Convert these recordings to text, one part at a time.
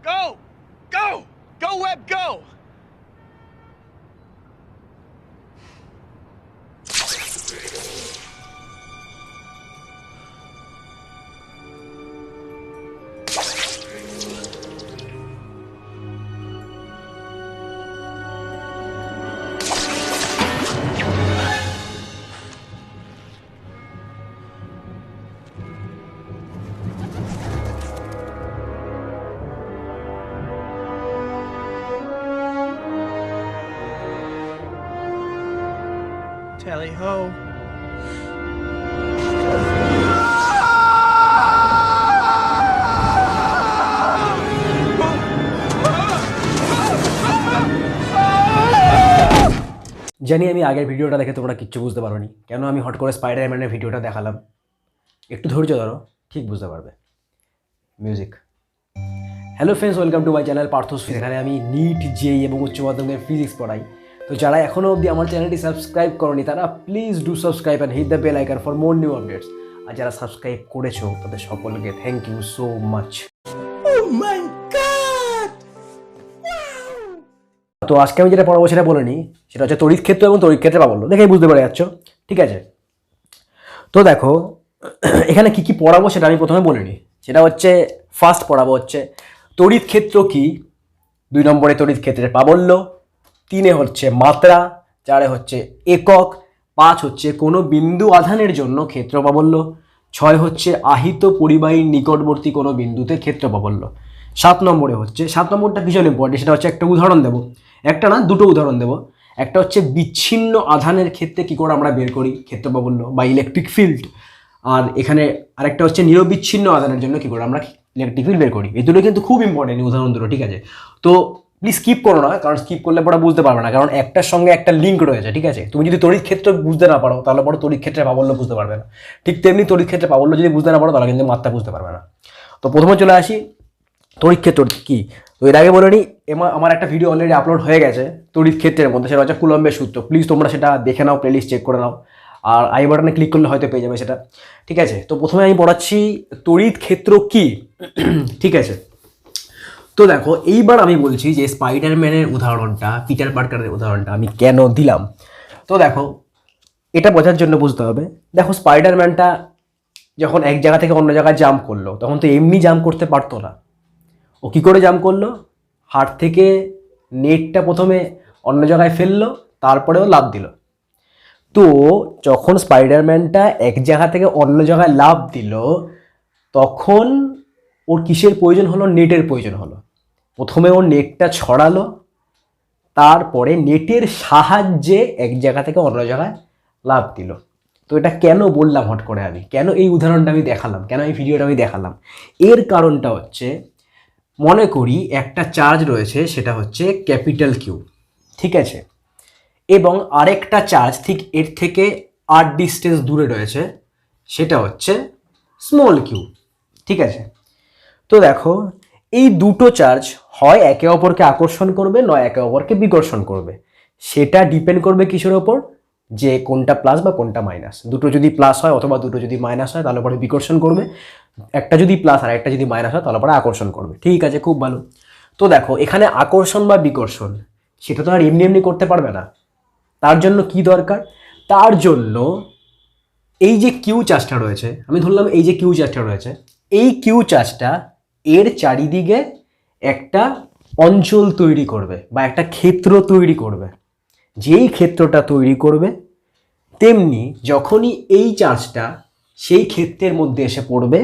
Go! Go! Go, Webb, go! Tally ho. জানি আমি আগের ভিডিওটা দেখে তোমরা কিচ্ছু বুঝতে পারোনি কেন আমি হট করে স্পাইডারম্যানের ভিডিওটা দেখালাম। একটু ধৈর্য ধরো, ঠিক বুঝতে পারবে। Music. Hello friends, welcome to my channel Parth's physics. এখানে আমি নিট, জেই এবং উচ্চ মাধ্যমিকের ফিজিক্স পড়াই। তো যারা এখনও অবধি আমার চ্যানেলটি সাবস্ক্রাইব করনি তারা please do subscribe and hit the bell icon for more new updates. আর যারা সাবস্ক্রাইব করেছো তাদের সকলকে থ্যাংক ইউ সো মাচ। তো আজকে আমি যেটা পড়াবো সেটা বলে নিই, সেটা হচ্ছে তড়িৎ ক্ষেত্র এবং তড়িৎ ক্ষেত্রে প্রাবল্য। দেখেই বুঝতে পেরে যাচ্ছ, ঠিক আছে? তো দেখো এখানে কি কি পড়াবো সেটা আমি প্রথমে বলে নিই। সেটা হচ্ছে ফার্স্ট পড়াবো হচ্ছে তড়িৎ ক্ষেত্র কি, 2 নম্বরে তড়িৎ ক্ষেত্রের প্রাবল্য, 3 হচ্ছে মাত্রা, 4 হচ্ছে একক, 5 হচ্ছে কোনো বিন্দু আধানের জন্য ক্ষেত্র প্রাবল্য, 6 হচ্ছে আহিত পরিবাহীর নিকটবর্তী কোনো বিন্দুতে ক্ষেত্র প্রাবল্য। 7 নম্বরে হচ্ছে, 7 নম্বরটা ভীষণ ইম্পর্টেন্ট, সেটা হচ্ছে একটা উদাহরণ দেবো, একটা না দুটো উদাহরণ দেবো। একটা হচ্ছে বিচ্ছিন্ন আধানের ক্ষেত্রে কী করে আমরা বের করি ক্ষেত্র প্রাবল্য বা ইলেকট্রিক ফিল্ড, আর এখানে আরেকটা হচ্ছে নিরবিচ্ছিন্ন আধানের জন্য কী করে আমরা ইলেকট্রিক ফিল্ড বের করি। এই দুটো কিন্তু খুব ইম্পর্টেন্ট উদাহরণ দুটো, ঠিক আছে? তো প্লিজ স্কিপ করো না, কারণ স্কিপ করলে পরে বুঝতে পারবে না, কারণ একটার সঙ্গে একটা লিঙ্ক রয়েছে, ঠিক আছে? তুমি যদি তড়িৎ ক্ষেত্র বুঝতে না পারো তাহলে পরে তড়িৎ ক্ষেত্রে প্রাবল্য বুঝতে পারবে না। ঠিক তেমনি তড়িৎ ক্ষেত্রে প্রাবল্য যদি বুঝতে না পারো তাহলে কিন্তু মাত্রা বুঝতে পারবে না। তো প্রথমে চলে আসি তড়িৎ ক্ষেত্র কি। তো এর আগে বলে নিই, আমার একটা ভিডিও অলরেডি আপলোড হয়ে গেছে তড়িৎ ক্ষেত্রের মধ্যে, সেটা হচ্ছে কুলম্বের সূত্র। প্লিজ তোমরা সেটা দেখে নাও, প্লেলিস্ট চেক করে নাও, আর আই বাটনে ক্লিক করলে হয়তো পেয়ে যাবে সেটা, ঠিক আছে? তো প্রথমে আমি পড়াচ্ছি তড়িৎ ক্ষেত্র কি, ঠিক আছে? তো দেখো এইবার আমি বলছি যে স্পাইডারম্যানের উদাহরণটা, পিটার পার্কারের উদাহরণটা আমি কেন দিলাম। তো দেখো এটা বোঝার জন্য বুঝতে হবে, দেখো স্পাইডারম্যানটা যখন এক জায়গা থেকে অন্য জায়গায় জাম্প করলো তখন তো এমনি জাম্প করতে পারতো না। ও কী করে জাম্প করলো? হাত থেকে নেটটা প্রথমে অন্য জায়গায় ফেললো, তারপরেও লাফ দিল। তো যখন স্পাইডারম্যানটা এক জায়গা থেকে অন্য জায়গায় লাফ দিল তখন ওর কিসের প্রয়োজন হলো? নেটের প্রয়োজন হলো। প্রথমে ওর নেটটা ছড়ালো, তারপরে নেটের সাহায্যে এক জায়গা থেকে অন্য জায়গায় লাফ দিল। তো এটা কেন বললাম হট করে, আমি কেন এই উদাহরণটা আমি দেখালাম, কেন এই ভিডিওটা আমি দেখালাম? এর কারণটা হচ্ছে, মনে করি একটা চার্জ রয়েছে, সেটা হচ্ছে ক্যাপিটাল কিউ, ঠিক আছে? এবং আরেকটা চার্জ ঠিক এর থেকে 8 ডিস্টেন্স দূরে রয়েছে, সেটা হচ্ছে স্মল কিউ, ঠিক আছে? তো দেখো এই দুটো চার্জ হয় একে অপরকে আকর্ষণ করবে, নয় একে অপরকে বিকর্ষণ করবে। সেটা ডিপেন্ড করবে কিসের ওপর? যে কোনটা প্লাস বা কোনটা মাইনাস। দুটো যদি প্লাস হয় অথবা দুটো যদি মাইনাস হয় তাহলে পরে বিকর্ষণ করবে, একটা যদি প্লাস আর একটা যদি মাইনাস হয় তাহলে পরে আকর্ষণ করবে, ঠিক আছে? খুব ভালো। তো দেখো এখানে আকর্ষণ বা বিকর্ষণ সেটা তো আর এমনি এমনি করতে পারবে না। তার জন্য কি দরকার? তার জন্য এই যে কিউ চার্জটা রয়েছে, আমি ধরলাম এই যে কিউ চার্জটা রয়েছে, এই কিউ চার্জটা এর চারিদিকে একটা অঞ্চল তৈরি করবে বা একটা ক্ষেত্র তৈরি করবে। যেই ক্ষেত্রটা তৈরি করবে তেমনি যখনই এই চার্জটা সেই ক্ষেত্রের মধ্যে এসে পড়বে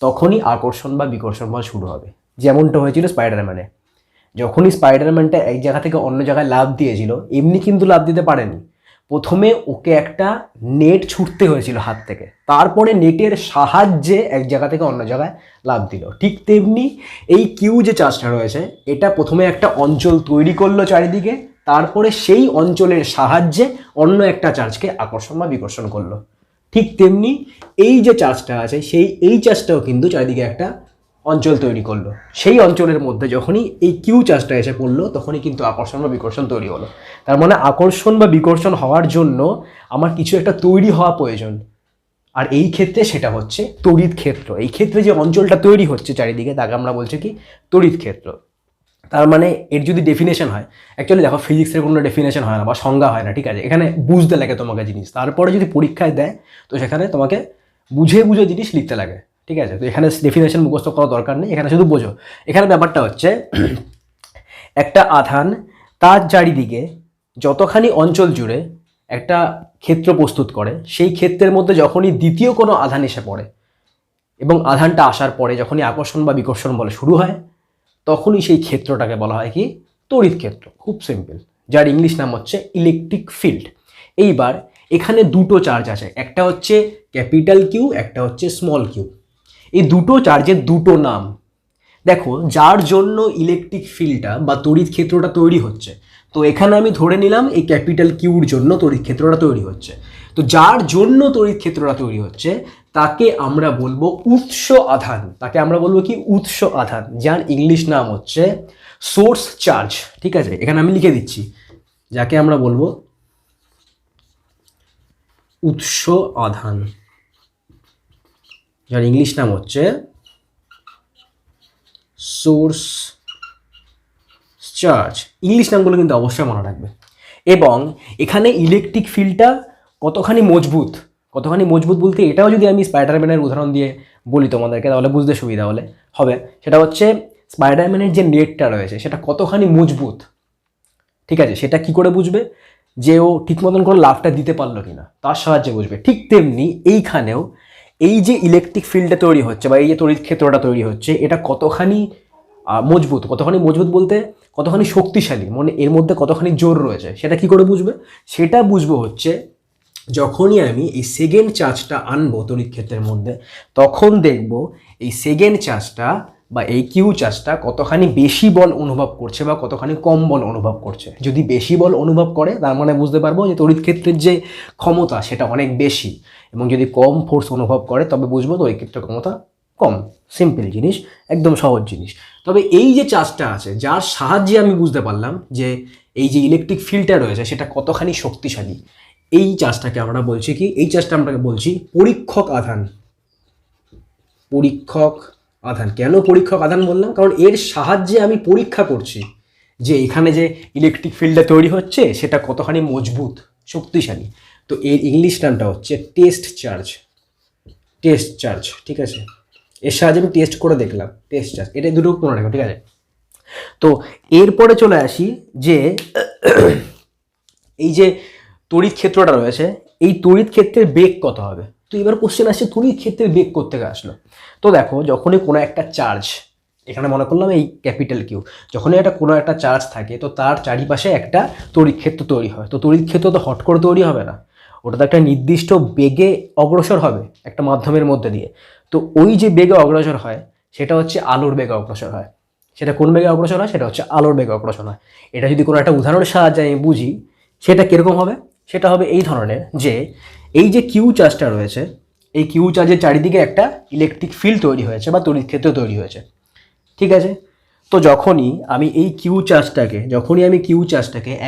তখনই আকর্ষণ বা বিকর্ষণ বল শুরু হবে। যেমনটা হয়েছিল স্পাইডারম্যানে। যখনই স্পাইডারম্যানটা এক জায়গা থেকে অন্য জায়গায় লাফ দিয়েছিল, এমনি কিন্তু লাফ দিতে পারেনি। প্রথমে ওকে একটা নেট ছুটতে হয়েছিল হাত থেকে, তারপরে নেটের সাহায্যে এক জায়গা থেকে অন্য জায়গায় লাফ দিল। ঠিক তেমনি এই কিউ যে চার্জটা রয়েছে, এটা প্রথমে একটা অঞ্চল তৈরি করলো চারিদিকে, তারপরে সেই অঞ্চলের সাহায্যে অন্য একটা চার্জকে আকর্ষণ বা বিকর্ষণ করলো। ঠিক তেমনি এই যে চার্জটা আছে, এই চার্জটাও কিন্তু চারিদিকে একটা অঞ্চল তৈরি করলো। সেই অঞ্চলের মধ্যে যখনই এই কিউ চার্জটা এসে পড়লো তখনই কিন্তু আকর্ষণ বা বিকর্ষণ তৈরি হলো। তার মানে আকর্ষণ বা বিকর্ষণ হওয়ার জন্য আমার কিছু একটা তৈরি হওয়া প্রয়োজন, আর এই ক্ষেত্রে সেটা হচ্ছে তড়িৎ ক্ষেত্র। এই ক্ষেত্রে যে অঞ্চলটা তৈরি হচ্ছে চারিদিকে তাকে আমরা বলছি কি? তড়িৎ ক্ষেত্র। তার মানে এর যদি ডেফিনেশন হয়, অ্যাকচুয়ালি দেখো ফিজিক্সের কোনো ডেফিনেশন হয় না বা সংজ্ঞা হয় না, ঠিক আছে, এখানে বুঝতে লাগে তোমাকে জিনিস, তারপরে যদি পরীক্ষায় দেয় তো সেখানে তোমাকে বুঝে বুঝে জিনিস লিখতে লাগে, ঠিক আছে। তো এখানে ডেফিনেশন মুখস্থ করার দরকার নেই, এখানে শুধু বোঝো। এখানে ব্যাপারটা হচ্ছে একটা আধান তার চারিদিকে যতখানি অঞ্চল জুড়ে একটা ক্ষেত্র প্রস্তুত করে, সেই ক্ষেত্রের মধ্যে যখনই দ্বিতীয় কোনো আধান এসে পড়ে এবং আধানটা আসার পরে যখনই আকর্ষণ বা বিকর্ষণ বল শুরু হয়, তখনই সেই ক্ষেত্রটাকে বলা হয় কি, তড়িৎ ক্ষেত্র। খুব সিম্পল, যার ইংলিশ নাম হচ্ছে ইলেকট্রিক ফিল্ড। এইবার এখানে দুটো চার্জ আছে, একটা হচ্ছে ক্যাপিটাল কিউ, একটা হচ্ছে স্মল কিউ। এই দুটো চার্জের দুটো নাম। দেখো, যার জন্য ইলেকট্রিক ফিল্ডটা বা তড়িৎ ক্ষেত্রটা তৈরি হচ্ছে, তো এখানে আমি ধরে নিলাম এই ক্যাপিটাল কিউর জন্য তড়িৎ ক্ষেত্রটা তৈরি হচ্ছে। তো যার জন্য তড়িৎ ক্ষেত্রটা তৈরি হচ্ছে তাকে আমরা বলবো উৎস আধান, তাকে আমরা বলবো কি, উৎস আধান, যার ইংলিশ নাম হচ্ছে সোর্স চার্জ। ঠিক আছে, এখানে আমি লিখে দিচ্ছি, যাকে আমরা বলবো উৎস আধান, যার ইংলিশ নাম হচ্ছে সোর্স চার্জ। ইংলিশ নামগুলো কিন্তু অবশ্যই মনে রাখবে। এবং এখানে ইলেকট্রিক ফিল্ডটা কতখানি মজবুত, কতখানি মজবুত বলতে এটাও যদি আমি স্পাইডারম্যানের উদাহরণ দিয়ে বলি তোমাদেরকে, তাহলে বুঝতে সুবিধা হবে। সেটা হচ্ছে স্পাইডারম্যানের যে নেটটা রয়েছে সেটা কতখানি মজবুত, ঠিক আছে, সেটা কি করে বুঝবে, যে ও ঠিক মতন করে লাফটা দিতে পারলো কিনা, তার সাহায্যে বুঝবে। ঠিক তেমনি এইখানেও এই যে ইলেকট্রিক ফিল্ডটা তৈরি হচ্ছে বা এই যে তড়িৎ ক্ষেত্রটা তৈরি হচ্ছে, এটা কতখানি মজবুত, কতখানি মজবুত বলতে কতখানি শক্তিশালী, মানে এর মধ্যে কতখানি জোর রয়েছে, সেটা কি করে বুঝবে, সেটা বুঝবো হচ্ছে যখনই আমি এই সেকেন্ড চার্জটা আনবো তড়িৎ ক্ষেত্রের মধ্যে, তখন দেখব এই সেকেন্ড চার্জটা বা এই কিউ চার্জটা কতখানি বেশি বল অনুভব করছে বা কতখানি কম বল অনুভব করছে। যদি বেশি বল অনুভব করে তার মানে বুঝতে পারবো যে তড়িৎ ক্ষেত্রের যে ক্ষমতা সেটা অনেক বেশি, এবং যদি কম ফোর্স অনুভব করে তবে বুঝবো তড়িৎ ক্ষেত্রের ক্ষমতা কম। সিম্পল জিনিস, একদম সহজ জিনিস। তবে এই যে চার্জটা আছে, যার সাহায্যে আমি বুঝতে পারলাম যে এই যে ইলেকট্রিক ফিল্ডটা রয়েছে সেটা কতখানি শক্তিশালী, এই চার্জটাকে আমরা বলছি কি, এই চার্জটা আমরা বলছি পরীক্ষক আধান। পরীক্ষক আধান। কেন পরীক্ষক আধান বললাম, কারণ এর সাহায্যে আমি পরীক্ষা করছি যে এখানে যে ইলেকট্রিক ফিল্ডটা তৈরি হচ্ছে সেটা কতখানি মজবুত, শক্তিশালী। তো এর ইংলিশ নামটা হচ্ছে টেস্ট চার্জ। টেস্ট চার্জ, ঠিক আছে, এর সাহায্যে আমি টেস্ট করে দেখলাম, টেস্ট চার্জ। এটা দুটো মনে রাখো, ঠিক আছে। তো এরপরে চলে আসি যে এই যে তড়িৎ ক্ষেত্রটা রয়েছে, এই তড়িৎ ক্ষেত্রের বেগ কত হবে। তো এবার কোশ্চেন আসছে তড়িৎ ক্ষেত্রের বেগ কোত্থেকে আসলো। তো দেখো, যখনই কোনো একটা চার্জ, এখানে মনে করলাম এই ক্যাপিটাল কিউ, যখনই একটা কোনো একটা চার্জ থাকে তো তার চারিপাশে একটা তড়িৎ ক্ষেত্র তৈরি হয়। তো তড়িৎ ক্ষেত্র তো হট করে তৈরি হবে না, ওটা তো একটা নির্দিষ্ট বেগে অগ্রসর হবে একটা মাধ্যমের মধ্যে দিয়ে। তো ওই যে বেগে অগ্রসর হয় সেটা হচ্ছে আলোর বেগে অগ্রসর হয়। সেটা কোন বেগে অগ্রসর হয়, সেটা হচ্ছে আলোর বেগে অগ্রসর হয়। এটা যদি কোনো একটা উদাহরণের সাহায্যে আমি বুঝি, সেটা কীরকম হবে, সেটা হবে এই ধরনের, যে এই যে কিউ চার্জটা রয়েছে, এই কিউ চার্জের চারিদিকে একটা ইলেকট্রিক ফিল্ড তৈরি হয়েছে বা তড়িৎ ক্ষেত্র তৈরি হয়েছে, ঠিক আছে। তো যখনই আমি কিউ চার্জটাকে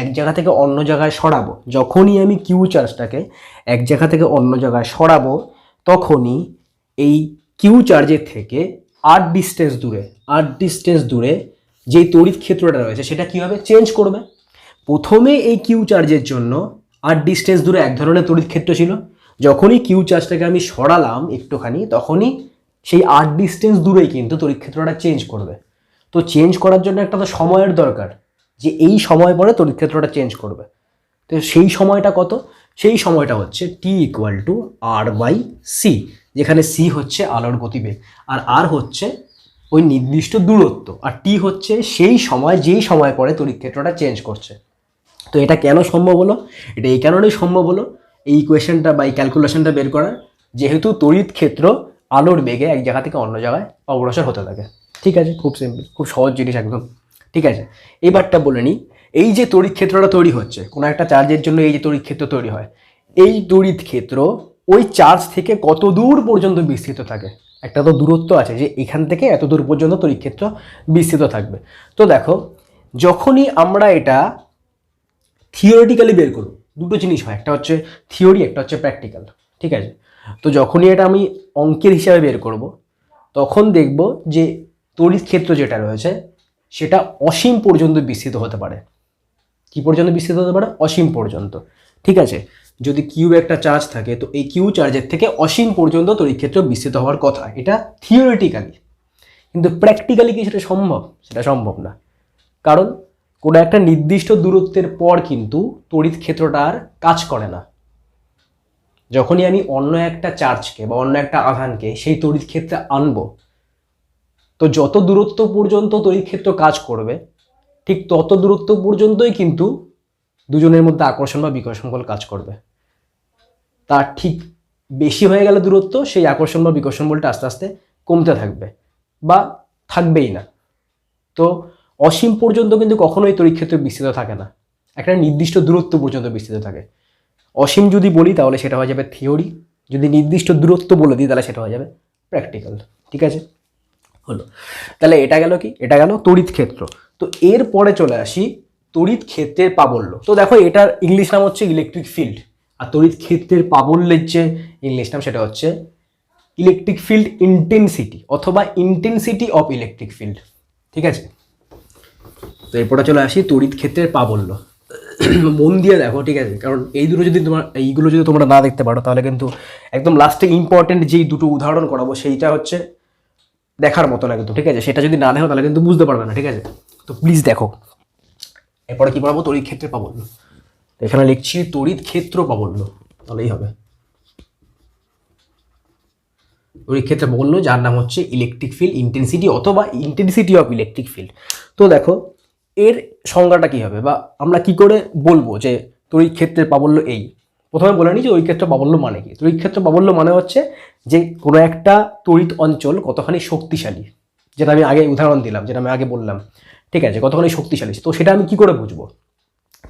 এক জায়গা থেকে অন্য জায়গায় সরাবো, তখনই এই কিউ চার্জের থেকে আর ডিস্টেন্স দূরে যেই তড়িৎ ক্ষেত্রটা রয়েছে সেটা কী হবে, চেঞ্জ করবে। প্রথমে এই কিউ চার্জের জন্য আর ডিস্টেন্স দূরে এক ধরনের তড়িৎ ক্ষেত্র ছিল, যখনই কিউ চার্জটাকে আমি সরালাম একটুখানি, তখনই সেই আর ডিস্টেন্স দূরেই কিন্তু তড়িৎ ক্ষেত্রটা চেঞ্জ করবে। তো চেঞ্জ করার জন্য একটা তো সময়ের দরকার, যে এই সময় পরে তড়িৎ ক্ষেত্রটা চেঞ্জ করবে। তো সেই সময়টা কত, সেই সময়টা হচ্ছে T=R/c, যেখানে c হচ্ছে আলোর গতিবেগ, আর r হচ্ছে ওই নির্দিষ্ট দূরত্ব, আর t হচ্ছে সেই সময় যেই সময় পরে তড়িৎ ক্ষেত্রটা চেঞ্জ করছে। তো এটা কেন সম্ভব হলো, এটা এই কারণেই সম্ভব হলো এই ইকুয়েশনটা বা এই ক্যালকুলেশনটা বের করার, যেহেতু তড়িৎ ক্ষেত্র আলোর বেগে এক জায়গা থেকে অন্য জায়গায় অগ্রসর হতে থাকে। ঠিক আছে, খুব সিম্পল, খুব সহজ জিনিস একদম, ঠিক আছে। এবারটা বলে নিই, এই যে তড়িৎ ক্ষেত্রটা তৈরি হচ্ছে কোনো একটা চার্জের জন্য, এই যে তড়িৎ ক্ষেত্র তৈরি হয়, এই তড়িৎ ক্ষেত্র ওই চার্জ থেকে কত দূর পর্যন্ত বিস্তৃত থাকে। একটা তো দূরত্ব আছে যে এখান থেকে এত দূর পর্যন্ত তড়িৎ ক্ষেত্র বিস্তৃত থাকবে। তো দেখো, যখনই আমরা এটা থিওরিটিক্যালি বের করব, দুটো জিনিস হয়, একটা হচ্ছে থিওরি, একটা হচ্ছে প্র্যাকটিক্যাল, ঠিক আছে। তো যখনই এটা আমি অঙ্কের হিসাবে বের করব, তখন দেখব যে তড়িৎ ক্ষেত্র যেটা রয়েছে সেটা অসীম পর্যন্ত বিস্তৃত হতে পারে। কি পর্যন্ত বিস্তৃত হতে পারে? অসীম পর্যন্ত। ঠিক আছে, যদি কিউ একটা চার্জ থাকে তো এই কিউ চার্জের থেকে অসীম পর্যন্ত তড়িৎ ক্ষেত্র বিস্তৃত হওয়ার কথা, এটা থিওরিটিক্যালি। কিন্তু প্র্যাকটিক্যালি কি সেটা সম্ভব? সেটা সম্ভব না, কারণ কোনো একটা নির্দিষ্ট দূরত্বের পর কিন্তু তড়িৎ ক্ষেত্রটা আর কাজ করে না। যখনই আমি অন্য একটা চার্জকে বা অন্য একটা আধানকে সেই তড়িৎ ক্ষেত্রে আনবো, তো যত দূরত্ব পর্যন্ত তড়িৎ ক্ষেত্র কাজ করবে ঠিক তত দূরত্ব পর্যন্তই কিন্তু দুজনের মধ্যে আকর্ষণ বা বিকর্ষণ বল কাজ করবে। তার ঠিক বেশি হয়ে গেলে দূরত্ব, সেই আকর্ষণ বা বিকর্ষণ বলটা আস্তে আস্তে কমতে থাকবে বা থাকবেই না। তো অসীম পর্যন্ত কিন্তু কখনোই তড়িৎ ক্ষেত্র বিস্তৃত থাকে না, একটা নির্দিষ্ট দূরত্ব পর্যন্ত বিস্তৃত থাকে। অসীম যদি বলি তাহলে সেটা হয়ে যাবে থিওরি, যদি নির্দিষ্ট দূরত্ব বলে দিই তাহলে সেটা হয়ে যাবে প্র্যাকটিক্যাল। ঠিক আছে, হলো। তাহলে এটা গেল কি? এটা গেল তড়িৎ ক্ষেত্র। তো এরপরে চলে আসি তড়িৎ ক্ষেত্রের প্রাবল্য। তো দেখো এটার ইংলিশ নাম হচ্ছে ইলেকট্রিক ফিল্ড, আর তড়িৎ ক্ষেত্রের প্রাবল্যের যে ইংলিশ নাম সেটা হচ্ছে ইলেকট্রিক ফিল্ড ইন্টেন্সিটি অথবা ইন্টেন্সিটি অফ ইলেকট্রিক ফিল্ড। ঠিক আছে, তো এরপরে চলে আসি তড়িৎ ক্ষেত্রের প্রাবল্য। মন দিয়ে দেখো, ঠিক আছে, কারণ এইগুলো যদি তোমরা না দেখতে পারো তাহলে কিন্তু একদম লাস্টে ইম্পর্টেন্ট যেই দুটো উদাহরণ করাবো সেইটা হচ্ছে দেখার মতো না কিন্তু। ঠিক আছে, সেটা যদি না দেখো তাহলে কিন্তু বুঝতে পারবে না। ঠিক আছে, তো প্লিজ দেখো। এরপরে কি পড়াবো? তড়িৎ ক্ষেত্রের প্রাবল্য। এখানে লিখছি তড়িৎ ক্ষেত্র প্রাবল্য, তাহলেই হবে। তড়িৎ ক্ষেত্রে প্রাবল্য, যার নাম হচ্ছে ইলেকট্রিক ফিল্ড ইন্টেন্সিটি অথবা ইন্টেন্সিটি অফ ইলেকট্রিক ফিল্ড। তো দেখো এর সংজ্ঞাটা কি হবে বা আমরা কি করে বলবো যে তড়িৎ ক্ষেত্রের প্রাবল্য এই? প্রথমে বলে নিই যে তড়িৎ ক্ষেত্র প্রাবল্য মানে কি। তড়িৎ ক্ষেত্র প্রাবল্য মানে হচ্ছে যে কোনো একটা তড়িৎ অঞ্চল কতখানি শক্তিশালী, যেটা আমি আগে উদাহরণ দিলাম, যেটা আমি আগে বললাম। ঠিক আছে, কতখানি শক্তিশালী, তো সেটা আমি কি করে বুঝবো?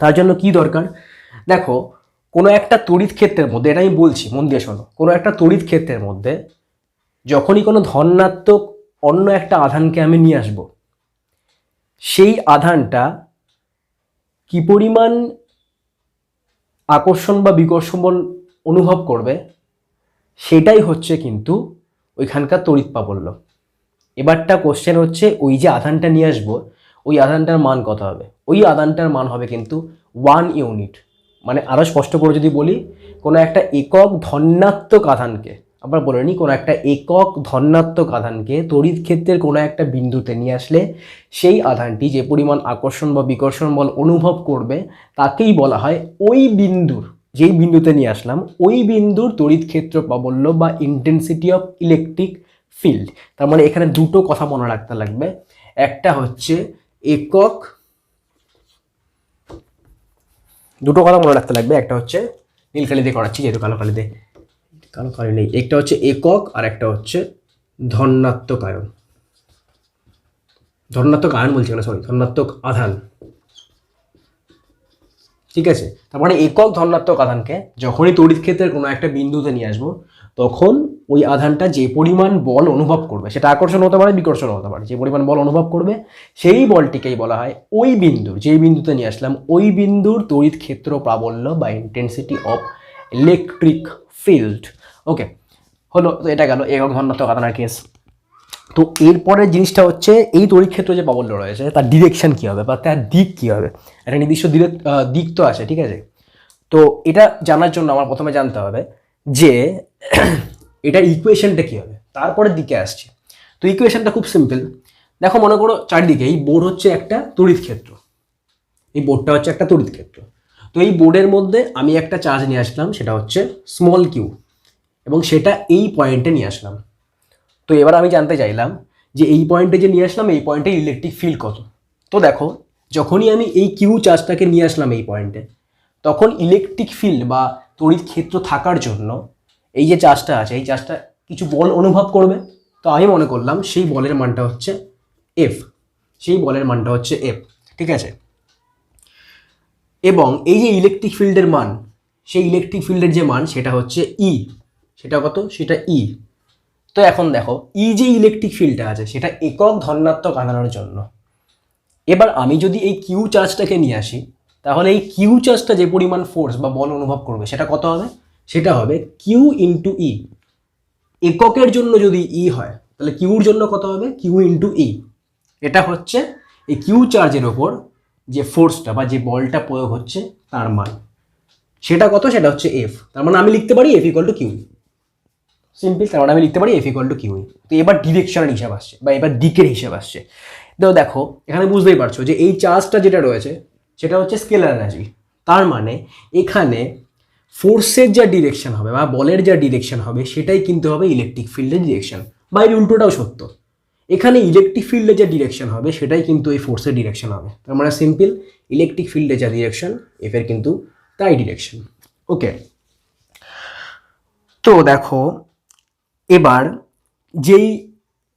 তার জন্য কি দরকার? দেখো কোনো একটা তড়িৎ ক্ষেত্রের মধ্যে, এটা আমি বলছি মন দিয়ে শোনো, কোনো একটা তড়িৎ ক্ষেত্রের মধ্যে যখনই কোনো ধনাত্মক অন্য একটা আধানকে আমি নিয়ে আসব, সেই আধানটা কি পরিমাণ আকর্ষণ বা বিকর্ষণ বল অনুভব করবে সেটাই হচ্ছে কিন্তু ওইখানকার তড়িৎ প্রাবল্য। এবারটা কোশ্চেন হচ্ছে ওই যে আধানটা নিয়ে আসবো ওই আধানটার মান কত হবে? ওই আধানটার মান হবে কিন্তু 1 ইউনিট। মানে আরও স্পষ্ট করে যদি বলি, কোনো একটা একক ধনাত্মক আধানকে, আবার বলে নিই, কোনো একটা একক ধনাত্মক আধানকে তড়িৎ ক্ষেত্রের কোনো একটা বিন্দুতে নিয়ে আসলে সেই আধানটি যে পরিমাণ আকর্ষণ বা বিকর্ষণ বল অনুভব করবে তাকেই বলা হয় ওই বিন্দুর, যেই বিন্দুতে নিয়ে আসলাম ওই বিন্দুর তড়িৎ ক্ষেত্র প্রাবল্য বা ইন্টেন্সিটি অফ ইলেকট্রিক ফিল্ড। তার মানে এখানে দুটো কথা মনে রাখতে লাগবে, একটা হচ্ছে একক, দুটো কথা মনে রাখতে লাগবে, একটা হচ্ছে নীল কালি দিয়ে করাচ্ছি যেহেতু কালো কালি নেই, একটা হচ্ছে একক আর একটা হচ্ছে ধনাত্মক আয়ন, ধনাত্মক আয়ন বলছি না, সরি, ধনাত্মক আধান। ঠিক আছে, তারপরে একক ধনাত্মক আধানকে যখনই তড়িৎ ক্ষেত্রের কোনো একটা বিন্দুতে নিয়ে আসবো তখন ওই আধানটা যে পরিমাণ বল অনুভব করবে, সেটা আকর্ষণ হতে পারে বিকর্ষণ হতে পারে, যে পরিমাণ বল অনুভব করবে সেই বলটিকেই বলা হয় ওই বিন্দুর, যেই বিন্দুতে নিয়ে আসলাম ওই বিন্দুর তড়িৎ ক্ষেত্র প্রাবল্য বা ইন্টেন্সিটি অফ ইলেকট্রিক ফিল্ড। ওকে, হলো। তো এটা গেল একক ধনাত্মক আধানের কেস। তো এরপরের জিনিসটা হচ্ছে এই তড়িৎ ক্ষেত্র যে প্রাবল্য রয়েছে তার ডিরেকশন কী হবে বা তার দিক কী হবে। একটা নির্দিষ্ট দিক তো আছে, ঠিক আছে। তো এটা জানার জন্য আমার প্রথমে জানতে হবে যে এটার ইকুয়েশনটা কী হবে, তারপরের দিকে আসছে। তো ইকুয়েশনটা খুব সিম্পল। দেখো মনে করো চারিদিকে এই বোর্ড হচ্ছে একটা তড়িৎ ক্ষেত্র, এই বোর্ডটা হচ্ছে একটা তড়িৎ ক্ষেত্র। তো এই বোর্ডের মধ্যে আমি একটা চার্জ নিয়ে আসলাম, সেটা হচ্ছে স্মল কিউ, এবং সেটা এই পয়েন্টে নিয়ে আসলাম। তো এবার আমি জানতে চাইলাম যে এই পয়েন্টে যে নিয়ে আসলাম এই পয়েন্টে ইলেকট্রিক ফিল্ড কত। তো দেখো যখনই আমি এই কিউ চার্জটাকে নিয়ে আসলাম এই পয়েন্টে, তখন ইলেকট্রিক ফিল্ড বা তড়িৎ ক্ষেত্র থাকার জন্য এই যে চার্জটা আছে এই চার্জটা কিছু বল অনুভব করবে। তো আমি মনে করলাম সেই বলের মানটা হচ্ছে এফ, সেই বলের মানটা হচ্ছে এফ। ঠিক আছে, এবং এই যে ইলেকট্রিক ফিল্ডের মান, সেই ইলেকট্রিক ফিল্ডের যে মান সেটা হচ্ছে ই, সেটা কত? সেটা ই। তো এখন দেখো ই যে ইলেকট্রিক ফিল্ডটা আছে সেটা একক ধনাত্মক আধানের জন্য। এবার আমি যদি এই কিউ চার্জটাকে নিয়ে আসি তাহলে এই কিউ চার্জটা যে পরিমাণ ফোর্স বা বল অনুভব করবে সেটা কত হবে? সেটা হবে কিউ ইন্টু ই। এককের জন্য যদি ই হয় তাহলে কিউর জন্য কত হবে? কিউ ইন্টু ই। এটা হচ্ছে এই কিউ চার্জের ওপর যে ফোর্সটা বা যে বলটা প্রয়োগ হচ্ছে তার মান, সেটা কত, সেটা হচ্ছে এফ। তার মানে আমি লিখতে পারি F equal to Q, simple. তার মানে আমি লিখতে পারি এফ ইকুয়াল টু কিউ। তো এবার ডিরেকশনের হিসাব আসছে বা এবার দিকের হিসাব আসছে। তো দেখো এখানে বুঝতেই পারছো যে এই চার্জটা যেটা রয়েছে সেটা হচ্ছে স্কেলার এনার্জি। তার মানে এখানে ফোর্সের যা ডিরেকশন হবে বা বলের যা ডিরেকশন হবে সেটাই কিন্তু হবে ইলেকট্রিক ফিল্ডের ডিরেকশন, বা এর উল্টোটাও সত্য। এখানে ইলেকট্রিক ফিল্ডে যে ডিরেকশন হবে সেটাই কিন্তু এই ফোর্সের ডিরেকশন হবে। তার মানে সিম্পল, ইলেকট্রিক ফিল্ডে যা ডিরেকশন এফ এর কিন্তু তাই ডিরেকশন। ওকে, তো দেখো এবার যেই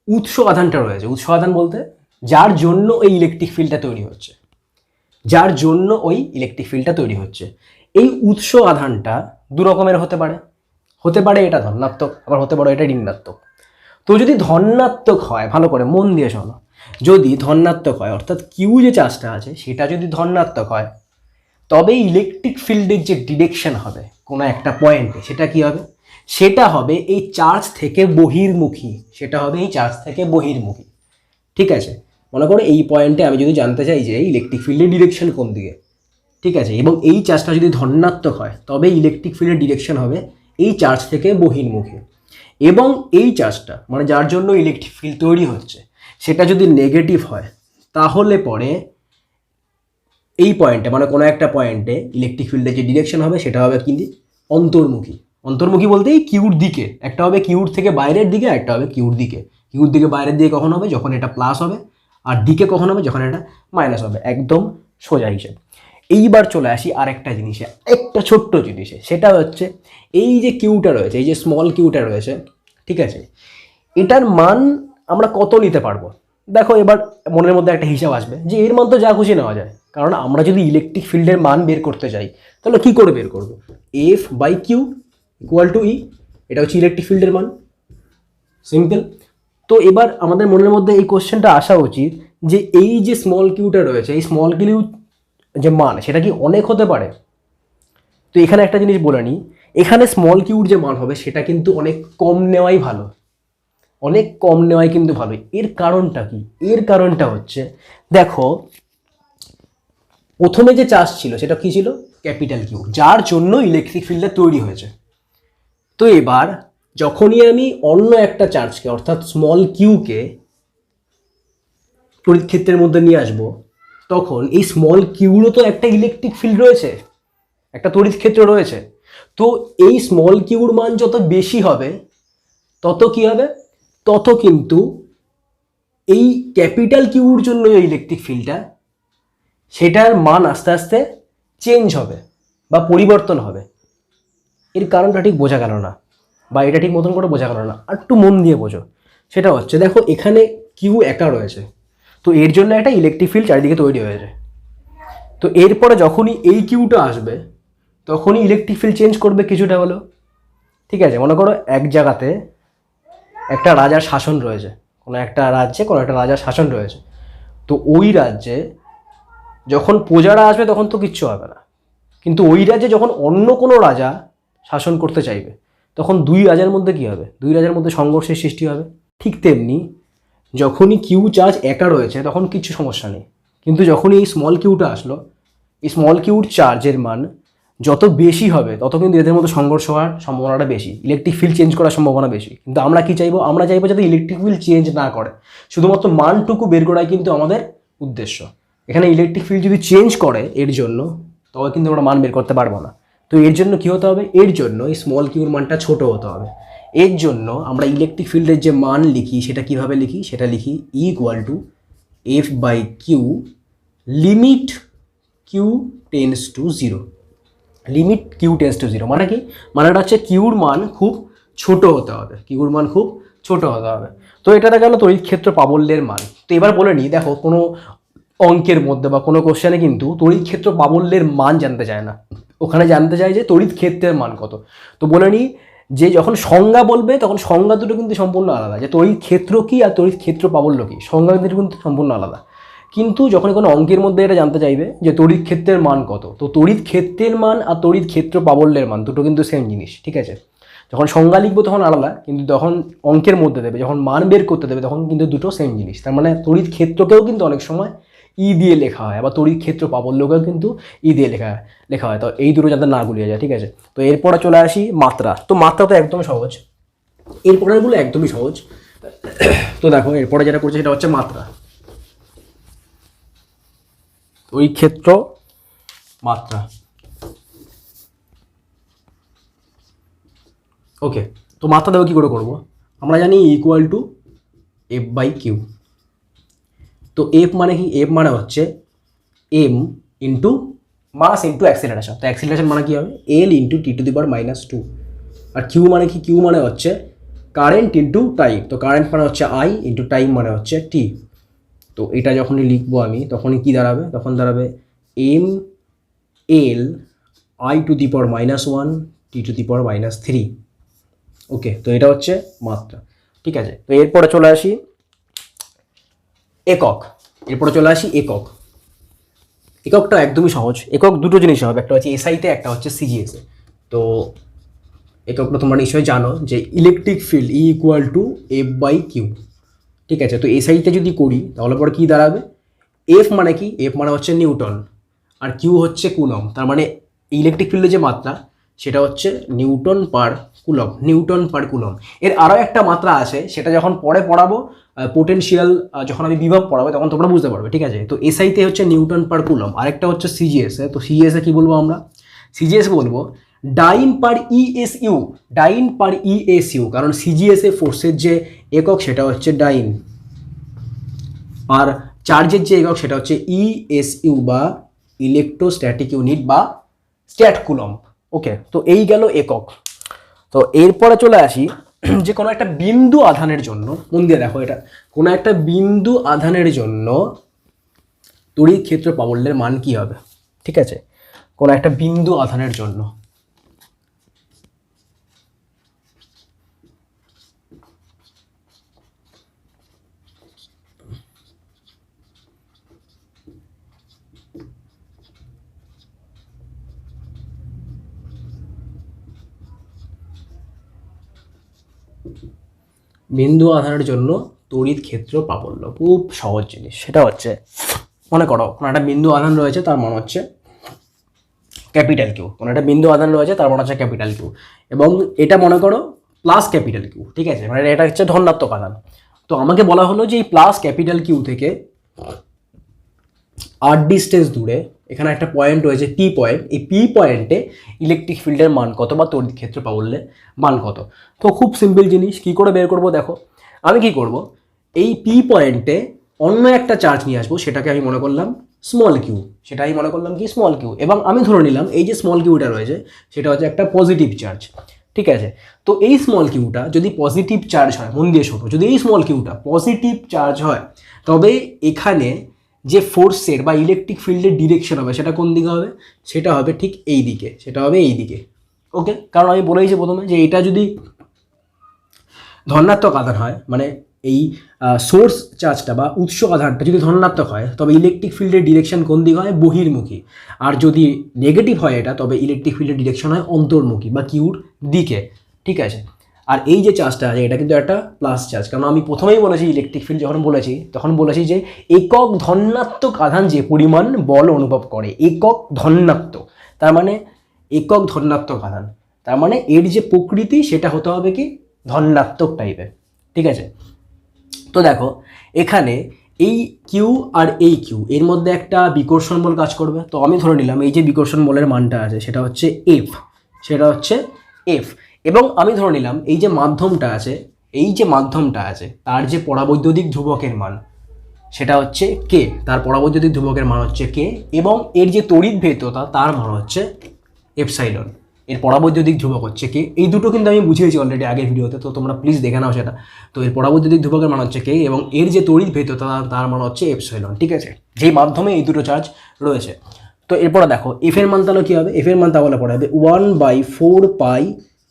উৎস আধানটা রয়েছে, উৎস আধান বলতে যার জন্য এই ইলেকট্রিক ফিল্ডটা তৈরি হচ্ছে, যার জন্য ওই ইলেকট্রিক ফিল্ডটা তৈরি হচ্ছে, এই উৎস আধানটা দু রকমের হতে পারে। হতে পারে এটা ধনাত্মক, আবার হতে পারে এটা ঋণাত্মক। তো যদি ধনাত্মক হয়, ভালো করে মন দিয়ে শোনো, যদি ধনাত্মক হয় অর্থাৎ কিউ যে চার্জটা আছে সেটা যদি ধনাত্মক হয়, তবে ইলেকট্রিক ফিল্ডের যে ডিরেকশন হবে কোনো একটা পয়েন্টে সেটা কি হবে, সেটা হবে এই চার্জ থেকে বহির্মুখী, সেটা হবে এই চার্জ থেকে বহির্মুখী। ঠিক আছে, মনে করো এই পয়েন্টে আমি যদি জানতে চাই যে ইলেকট্রিক ফিল্ডের ডিরেকশন কোন দিকে, ঠিক আছে, এবং এই চার্জটা যদি ধনাত্মক হয় তবে ইলেকট্রিক ফিল্ডের ডিরেকশন হবে এই চার্জ থেকে বহির্মুখী। এবং এই চার্জটা মানে যার জন্য ইলেকট্রিক ফিল্ড তৈরি হচ্ছে সেটা যদি নেগেটিভ হয়, তাহলে পরে এই পয়েন্টে মানে কোনো একটা পয়েন্টে ইলেকট্রিক ফিল্ডের যে ডিরেকশন হবে সেটা হবে কিন্তু অন্তর্মুখী। অন্তর্মুখী বলতে এই কিউর দিকে, একটা হবে কিউর থেকে বাইরের দিকে, একটা হবে কিউর দিকে। কিউর দিকে বাইরের দিকে কখন হবে, যখন এটা প্লাস হবে, আর দিকে কখন হবে, যখন এটা মাইনাস হবে। একদম সোজা হিসেব। এইবার চলে আসি আরেকটা জিনিসে, একটা ছোট্ট জিনিসে, সেটা হচ্ছে এই যে কিউটা রয়েছে, এই যে স্মল কিউটা রয়েছে, ঠিক আছে, এটার মান আমরা কত নিতে পারবো। দেখো এবার মনের মধ্যে একটা হিসাব আসবে যে এর মান তো যা খুশি নেওয়া যায়, কারণ আমরা যদি ইলেকট্রিক ফিল্ডের মান বের করতে চাই তাহলে কি করে বের করবো, F by Q equal to E, এটা হচ্ছে ইলেকট্রিক ফিল্ডের মান, সিম্পল। তো এবার আমাদের মনের মধ্যে এই কোশ্চেনটা আসা উচিত যে এই যে স্মল কিউটা রয়েছে, এই স্মল কিউ যে মান সেটা কি অনেক হতে পারে। তো এখানে একটা জিনিস বলে নিই, এখানে স্মল কিউর যে মান হবে সেটা কিন্তু অনেক কম নেওয়াই ভালো, অনেক কম নেওয়াই কিন্তু ভালো। এর কারণটা কি, এর কারণটা হচ্ছে দেখো প্রথমে যে চার্জ ছিল সেটা কি ছিল, ক্যাপিটাল কিউ, যার জন্য ইলেকট্রিক ফিল্ডটা তৈরি হয়েছে। তো এবার যখনই আমি অন্য একটা চার্জকে অর্থাৎ স্মল কিউকে তড়িৎ ক্ষেত্রের মধ্যে নিয়ে আসব, তখন এই স্মল কিউরও তো একটা ইলেকট্রিক ফিল্ড রয়েছে, একটা তড়িৎ ক্ষেত্র রয়েছে। তো এই স্মল কিউর মান যত বেশি হবে তত কি হবে, তত কিন্তু এই ক্যাপিটাল কিউর জন্য এই ইলেকট্রিক ফিল্ডটা সেটার মান আস্তে আস্তে চেঞ্জ হবে বা পরিবর্তন হবে। এর কারণটা ঠিক বোঝা গেল না, বা এটা ঠিক মতন করে বোঝা গেল না, আর একটু মন দিয়ে বোঝো। সেটা হচ্ছে দেখো এখানে কিউ একা রয়েছে, তো এর জন্য একটা ইলেকট্রিক ফিল্ড চারিদিকে তৈরি হয়েছে। তো এরপরে যখনই এই কিউটা আসবে তখনই ইলেকট্রিক ফিল্ড চেঞ্জ করবে কিছুটা হলো, ঠিক আছে। মনে করো এক জায়গাতে একটা রাজার শাসন রয়েছে, কোনো একটা রাজ্যে কোনো একটা রাজার শাসন রয়েছে। তো ওই রাজ্যে যখন প্রজারা আসবে তখন তো কিচ্ছু হবে না, কিন্তু ওই রাজ্যে যখন অন্য কোনো রাজা শাসন করতে চাইবে তখন দুই রাজার মধ্যে কী হবে, দুই রাজার মধ্যে সংঘর্ষের সৃষ্টি হবে। ঠিক তেমনি যখনই কিউ চার্জ একা রয়েছে তখন কিছু সমস্যা নেই, কিন্তু যখনই এই স্মল কিউটা আসলো, এই স্মল কিউর চার্জের মান যত বেশি হবে তত কিন্তু এদের মধ্যে সংঘর্ষ হওয়ার সম্ভাবনাটা বেশি, ইলেকট্রিক ফিল্ড চেঞ্জ করার সম্ভাবনা বেশি। কিন্তু আমরা কি চাইবো, আমরা চাইবো যাতে ইলেকট্রিক ফিল্ড চেঞ্জ না করে, শুধুমাত্র মানটুকু বের করাই কিন্তু আমাদের উদ্দেশ্য। এখানে ইলেকট্রিক ফিল্ড যদি চেঞ্জ করে এর জন্য, তবে কিন্তু আমরা মান বের করতে পারবো না। তো এর জন্য কী হতে হবে, এর জন্য এই স্মল কিউর মানটা ছোট হতে হবে। এর জন্য আমরা ইলেকট্রিক ফিল্ডের যে মান লিখি সেটা কিভাবে লিখি, সেটা লিখি equal to F by Q limit Q tends to zero. Limit Q tends to zero মানে কি, মানেটা হচ্ছে কিউর মান খুব ছোট হতে হবে, কিউর মান খুব ছোট হতে হবে। তো এটা গেল তড়িৎ ক্ষেত্র প্রাবল্যের মান। তো এবার বলে নিই, দেখো কোনো অঙ্কের মধ্যে বা কোনো কোশ্চেনে কিন্তু তড়িৎ ক্ষেত্র প্রাবল্যের মান জানতে চায় না, ওখানে জানতে চায় যে তড়িৎ ক্ষেত্রের মান কত। তো বলে নিই যে যখন সংজ্ঞা বলবে তখন সংজ্ঞা দুটো কিন্তু সম্পূর্ণ আলাদা, যে তড়িৎ ক্ষেত্র কী আর তড়িৎ ক্ষেত্র প্রাবল্য কী, সংজ্ঞা দুটো কিন্তু সম্পূর্ণ আলাদা। কিন্তু যখন কোনো অঙ্কের মধ্যে এটা জানতে চাইবে যে তড়িৎ ক্ষেত্রের মান কত, তো তড়িৎ ক্ষেত্রের মান আর তড়িৎ ক্ষেত্র প্রাবল্যের মান দুটো কিন্তু সেম জিনিস, ঠিক আছে। যখন সংজ্ঞা লিখবো তখন আলাদা, কিন্তু যখন অঙ্কের মধ্যে দেবে, যখন মান বের করতে দেবে তখন কিন্তু দুটো সেম জিনিস। তার মানে তড়িৎ ক্ষেত্রকেও কিন্তু অনেক সময় ই দিয়ে লেখা হয়, আবার তড়িৎ ক্ষেত্র প্রাবল্যকেও কিন্তু ই দিয়ে লেখা হয়। তো এই দুটো যাতে না গুলিয়ে যায়, ঠিক আছে। তো এরপরে চলে আসি মাত্রা। তো মাত্রা তো একদম সহজ, এরপরেরগুলো একদমই সহজ। তো দেখো এরপরে যেটা করছে সেটা হচ্ছে মাত্রা, তড়িৎ ক্ষেত্র মাত্রা। ওকে, তো মাত্রা দেবো কী করে করবো? আমরা জানি equal to F by Q. তো এফ মানে কি? এফ মানে হচ্ছে M into mass into acceleration. তো অ্যাক্সিলারেশন মানে কী হবে? L into T to the power -2। আর কিউ মানে কি? কিউ মানে হচ্ছে কারেন্ট ইন্টু টাইম। তো কারেন্ট মানে হচ্ছে আই ইন্টু টাইম মানে হচ্ছে টি। তো এটা যখনই লিখবো আমি তখনই কি দাঁড়াবে? তখন দাঁড়াবে M L I to the power -1 T to the power -3। Okay, তো এটা হচ্ছে মাত্রা, ঠিক আছে। তো এরপরে চলে আসি একক। একক। এককটা একদমই সহজ। একক দুটো জিনিস হবে, একটা হচ্ছে এসআইতে, একটা হচ্ছে সিজিএসে। তো এককটা তোমরা নিশ্চয়ই জানো যে electric field E equal to F by Q, ঠিক আছে। তো এসআইতে যদি করি তাহলে পরে কী দাঁড়াবে? এফ মানে কি? এফ মানে হচ্ছে নিউটন, আর কিউ হচ্ছে কুলম। তার মানে ইলেকট্রিক ফিল্ডের যে মাত্রা সেটা হচ্ছে নিউটন পার কুলম। এর আরও একটা মাত্রা আছে, সেটা যখন পরে পড়াবো, পোটেনশিয়াল যখন আমি বিভব পড়াবো তখন তোমরা বুঝতে পারবে, ঠিক আছে। তো এসআইতে হচ্ছে নিউটন পার কুলম। আরেকটা হচ্ছে সিজিএসে। তো সিজিএসে কী বলবো আমরা? সিজিএস বলবো ডাইন পার ইএসইউ, কারণ সিজিএসএ ফোর্সের যে একক সেটা হচ্ছে ডাইন, আর চার্জের যে একক সেটা হচ্ছে ইএসইউ বা ইলেকট্রোস্ট্যাটিক ইউনিট বা স্ট্যাট কুলম। ওকে, তো এই গেল একক। তো এরপরে চলে আসি যে কোনো একটা বিন্দু আধানের জন্য, মন দিয়ে দেখো এটা, কোনো একটা বিন্দু আধানের জন্য তড়িৎ ক্ষেত্র প্রাবল্যের মান কি হবে, ঠিক আছে। কোনো একটা বিন্দু আধানের জন্য তড়িৎ ক্ষেত্র প্রাবল্য খুব সহজ জিনিস। সেটা হচ্ছে, মনে করো কোনো একটা বিন্দু আধান রয়েছে, তার মান হচ্ছে ক্যাপিটাল কিউ। কোনো একটা বিন্দু আধান রয়েছে, তার মান হচ্ছে ক্যাপিটাল কিউ, এবং এটা মনে করো প্লাস ক্যাপিটাল কিউ, ঠিক আছে। মানে এটা হচ্ছে ধনাত্মক আধান। তো আমাকে বলা হলো যে এই প্লাস ক্যাপিটাল কিউ থেকে আর ডিস্টেন্স দূরে এখানে একটা পয়েন্ট রয়েছে পি পয়েন্ট। এই পি পয়েন্টে ইলেকট্রিক ফিল্ডের মান কত বা তড়িৎ ক্ষেত্র প্রাবল্যের মান কত? তো খুব সিম্পল জিনিস, কী করে বের করবো? দেখো আমি কি করব, এই পি পয়েন্টে অন্য একটা চার্জ নিয়ে আসবো, সেটাকে আমি মনে করলাম স্মল কিউ। স্মল কিউ, এবং আমি ধরে নিলাম এই যে স্মল কিউটা রয়েছে সেটা হচ্ছে একটা পজিটিভ চার্জ, ঠিক আছে। তো এই স্মল কিউটা যদি পজিটিভ চার্জ হয়, মন দিয়ে শোনো, যদি এই স্মল কিউটা পজিটিভ চার্জ হয় তবে এখানে যে ফোর্সের বা ইলেকট্রিক ফিল্ডের ডিরেকশন হবে সেটা কোন দিকে হবে? সেটা হবে ঠিক এই দিকে, ওকে। কারণ আমি বলেইছি প্রথমে যে এটা যদি ধনাত্মক আধান হয়, মানে এই সোর্স চার্জটা বা উৎস আধানটা যদি ধনাত্মক হয় তবে ইলেকট্রিক ফিল্ডের ডিরেকশন কোন দিকে হয়? বহির্মুখী। আর যদি নেগেটিভ হয় এটা, তবে ইলেকট্রিক ফিল্ডের ডিরেকশন হয় অন্তর্মুখী বা কিউর দিকে, ঠিক আছে। আর এই যে চার্জটা আছে এটা কিন্তু একটা প্লাস চার্জ, কারণ আমি প্রথমেই বলেছি ইলেকট্রিক ফিল্ড যখন বলেছি তখন বলেছি যে একক ধনাত্মক আধান যে পরিমাণ বল অনুভব করে, একক ধনাত্মক, তার মানে একক ধনাত্মক আধান, তার মানে এর যে প্রকৃতি সেটা হতে হবে কি ধনাত্মক টাইপের, ঠিক আছে। তো দেখো এখানে এই কিউ আর এই কিউ এর মধ্যে একটা বিকর্ষণ বল কাজ করবে। তো আমি ধরে নিলাম এই যে বিকর্ষণ বলের মানটা আছে সেটা হচ্ছে এফ, এবং আমি ধরে নিলাম এই যে মাধ্যমটা আছে তার যে পরাবৈদ্যুতিক ধ্রুবকের মান সেটা হচ্ছে কে, তার পরাবৈদ্যুতিক ধ্রুবকের মান হচ্ছে কে, এবং এর যে তড়িৎ ভেদ্যতা তার মান হচ্ছে এপসাইলন। এর পরাবৈদ্যুতিক ধ্রুবক হচ্ছে কে। এই দুটো কিন্তু আমি বুঝিয়েছি অলরেডি আগের ভিডিওতে, তো তোমরা প্লিজ দেখে নাও সেটা। তো এর পরাবৈদ্যুতিক ধ্রুবকের মান হচ্ছে কে, এবং এর যে তড়িৎ ভেদ্যতা তার মান হচ্ছে এপসাইলন, ঠিক আছে, যেই মাধ্যমে এই দুটো চার্জ রয়েছে। তো এরপরে দেখো এফ এর মান তাহলে কী হবে? এফ এর মান তাহলে পড়ে হবে 1/4 pi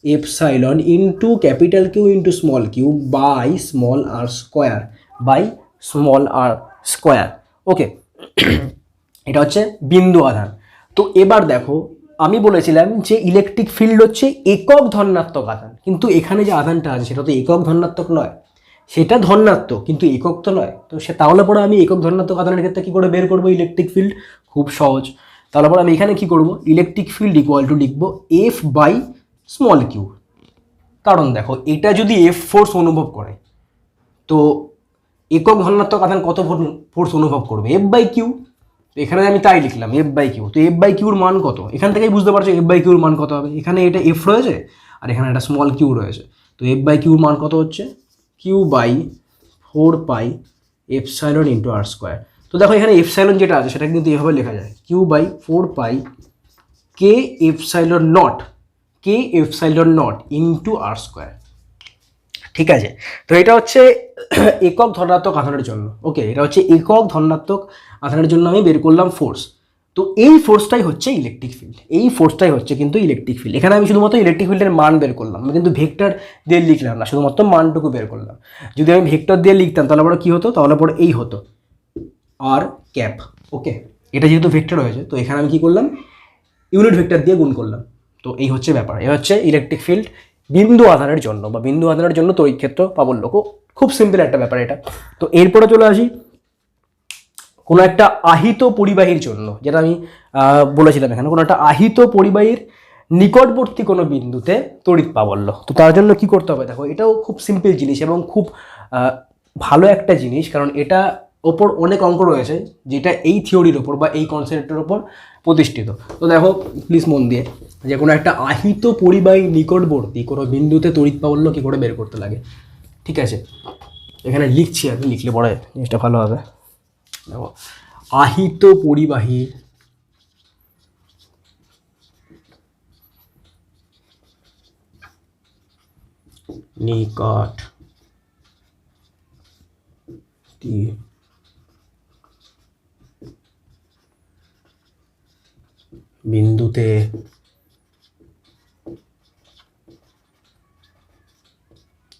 epsilon into capital Q into small Q by small R square, okay. এটা হচ্ছে বিন্দু আধান। তো এবার দেখো আমি বলেছিলাম যে ইলেকট্রিক ফিল্ড হচ্ছে একক ধনাত্মক আধান, কিন্তু এখানে যে আধানটা আছে সেটা তো একক ধনাত্মক নয়, সেটা ধনাত্মক কিন্তু একক তো নয়। তো তাহলে পরে আমি একক ধনাত্মক আধানের ক্ষেত্রে কী করে বের করবো ইলেকট্রিক ফিল্ড? খুব সহজ। তাহলে পরে আমি এখানে কী করবো, ইলেকট্রিক ফিল্ড ইকুয়াল টু লিখবো এফ বাই স্মল কিউ। কারণ দেখো এটা যদি এফ ফোর্স অনুভব করে তো একক ধনাত্মক আধান কত ফোর্স অনুভব করবে? F by Q. তো এখানে আমি তাই লিখলাম এফ বাই কিউ। তো এফ বাই কিউর মান কত? এখান থেকেই বুঝতে পারছো এফ বাই কিউর মান কত হবে। এখানে এটা এফ রয়েছে আর এখানে একটা স্মল কিউ রয়েছে। তো এফ বাই কিউর মান কত হচ্ছে? Q by 4 pi epsilon into R square. তো দেখো এখানে এপসাইলন যেটা আছে সেটা কিন্তু এভাবে লেখা যায়, Q by 4 pi K epsilon naught into R square. ঠিক আছে, তো এটা হচ্ছে একক ধনাত্মক আধানের জন্য। ওকে, এটা হচ্ছে একক ধনাত্মক আধানের জন্য আমি বের করলাম ফোর্স। তো এই ফোর্সটাই হচ্ছে ইলেকট্রিক ফিল্ড, এই ফোর্সটাই হচ্ছে কিন্তু ইলেকট্রিক ফিল্ড। এখানে আমি শুধুমাত্র ইলেকট্রিক ফিল্ডের মান বের করলাম, আমি কিন্তু ভেক্টর দিয়ে লিখলাম না, শুধুমাত্র মানটুকু বের করলাম। যদি আমি ভেক্টর দিয়ে লিখতাম তাহলে পরে কী হতো? তাহলে পরে এই হতো আর ক্যাপ। ওকে, এটা যেহেতু ভেক্টর হয়েছে তো এখানে আমি কী করলাম, ইউনিট ভেক্টর দিয়ে গুণ করলাম। তো এই হচ্ছে ব্যাপার, এই হচ্ছে ইলেকট্রিক ফিল্ড বিন্দু আধানের জন্য বা বিন্দু আধানের জন্য তড়িৎ ক্ষেত্র প্রাবল্য। খুব সিম্পল একটা ব্যাপার এটা। তো এরপরে চলে আসি কোনো একটা আহিত পরিবাহীর জন্য, যেটা আমি বলেছিলাম এখানে, কোনো একটা আহিত পরিবাহীর নিকটবর্তী কোনো বিন্দুতে তড়িৎ প্রাবল্য। তো তার জন্য কি করতে হবে? দেখো এটাও খুব সিম্পল জিনিস এবং খুব ভালো একটা জিনিস, কারণ এটা ওপর অনেক অঙ্ক রয়েছে যেটা এই থিওরির ওপর বা এই কনসেপ্টের ওপর প্রতিষ্ঠিত। তো দেখো প্লিজ মন দিয়ে, যে কোনো একটা আহিত পরিবাহী নিকটবর্তী কোনো বিন্দুতে তড়িৎ প্রাবল্য কী করে বের করতে লাগে। ঠিক আছে, এখানে লিখছি, আমি লিখলে পরে জিনিসটা ভালো হবে। দেখো আহিত পরিবাহী নিকট বিন্দুতে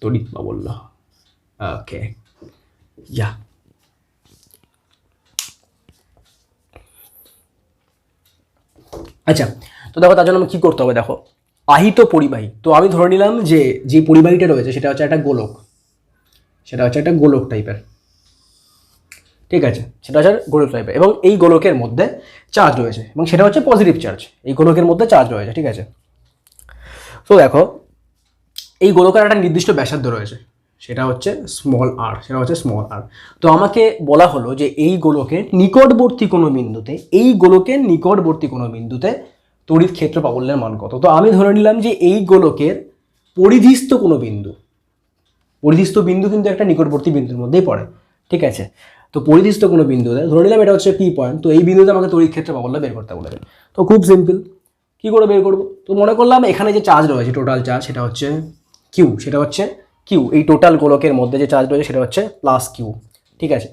তড়িৎ প্রাবল্য। ওকে, যা আচ্ছা, তো দেখো তার জন্য আমি কী করতে হবে? দেখো আহিত পরিবাহী, তো আমি ধরে নিলাম যে যে পরিবাহীটা রয়েছে সেটা হচ্ছে একটা গোলক, সেটা হচ্ছে একটা গোলক টাইপের। ঠিক আছে, সেটা হচ্ছে গোলক টাইপের এবং এই গোলকের মধ্যে চার্জ রয়েছে এবং সেটা হচ্ছে পজিটিভ চার্জ, এই গোলকের মধ্যে চার্জ রয়েছে। ঠিক আছে, তো দেখো এই গোলকের একটা নির্দিষ্ট ব্যাসার্ধ রয়েছে, সেটা হচ্ছে স্মল আর, সেটা হচ্ছে স্মল আর। তো আমাকে বলা হলো যে এই গোলকের নিকটবর্তী কোনো বিন্দুতে, এই গোলকের নিকটবর্তী কোনো বিন্দুতে তড়িৎ ক্ষেত্র প্রাবল্যের মান কত। তো আমি ধরে নিলাম যে এই গোলকের পরিধিস্থ কোনো বিন্দু, পরিধিস্থ বিন্দু কিন্তু একটা নিকটবর্তী বিন্দুর মধ্যেই পড়ে। ঠিক আছে, তো পরিধিস্থ কোনো বিন্দুতে ধরে নিলাম এটা হচ্ছে পি পয়েন্ট, তো এই বিন্দুতে আমাকে তড়িৎ ক্ষেত্র প্রাবল্য বের করতে বলেছে। তো খুব সিম্পল, কী করে বের করবো? তো মনে করলাম এখানে যে চার্জ রয়েছে, টোটাল চার্জ, সেটা হচ্ছে কিউ, সেটা হচ্ছে কিউ, এই টোটাল গোলকের মধ্যে যে চার্জ রয়েছে সেটা হচ্ছে প্লাস কিউ। ঠিক আছে,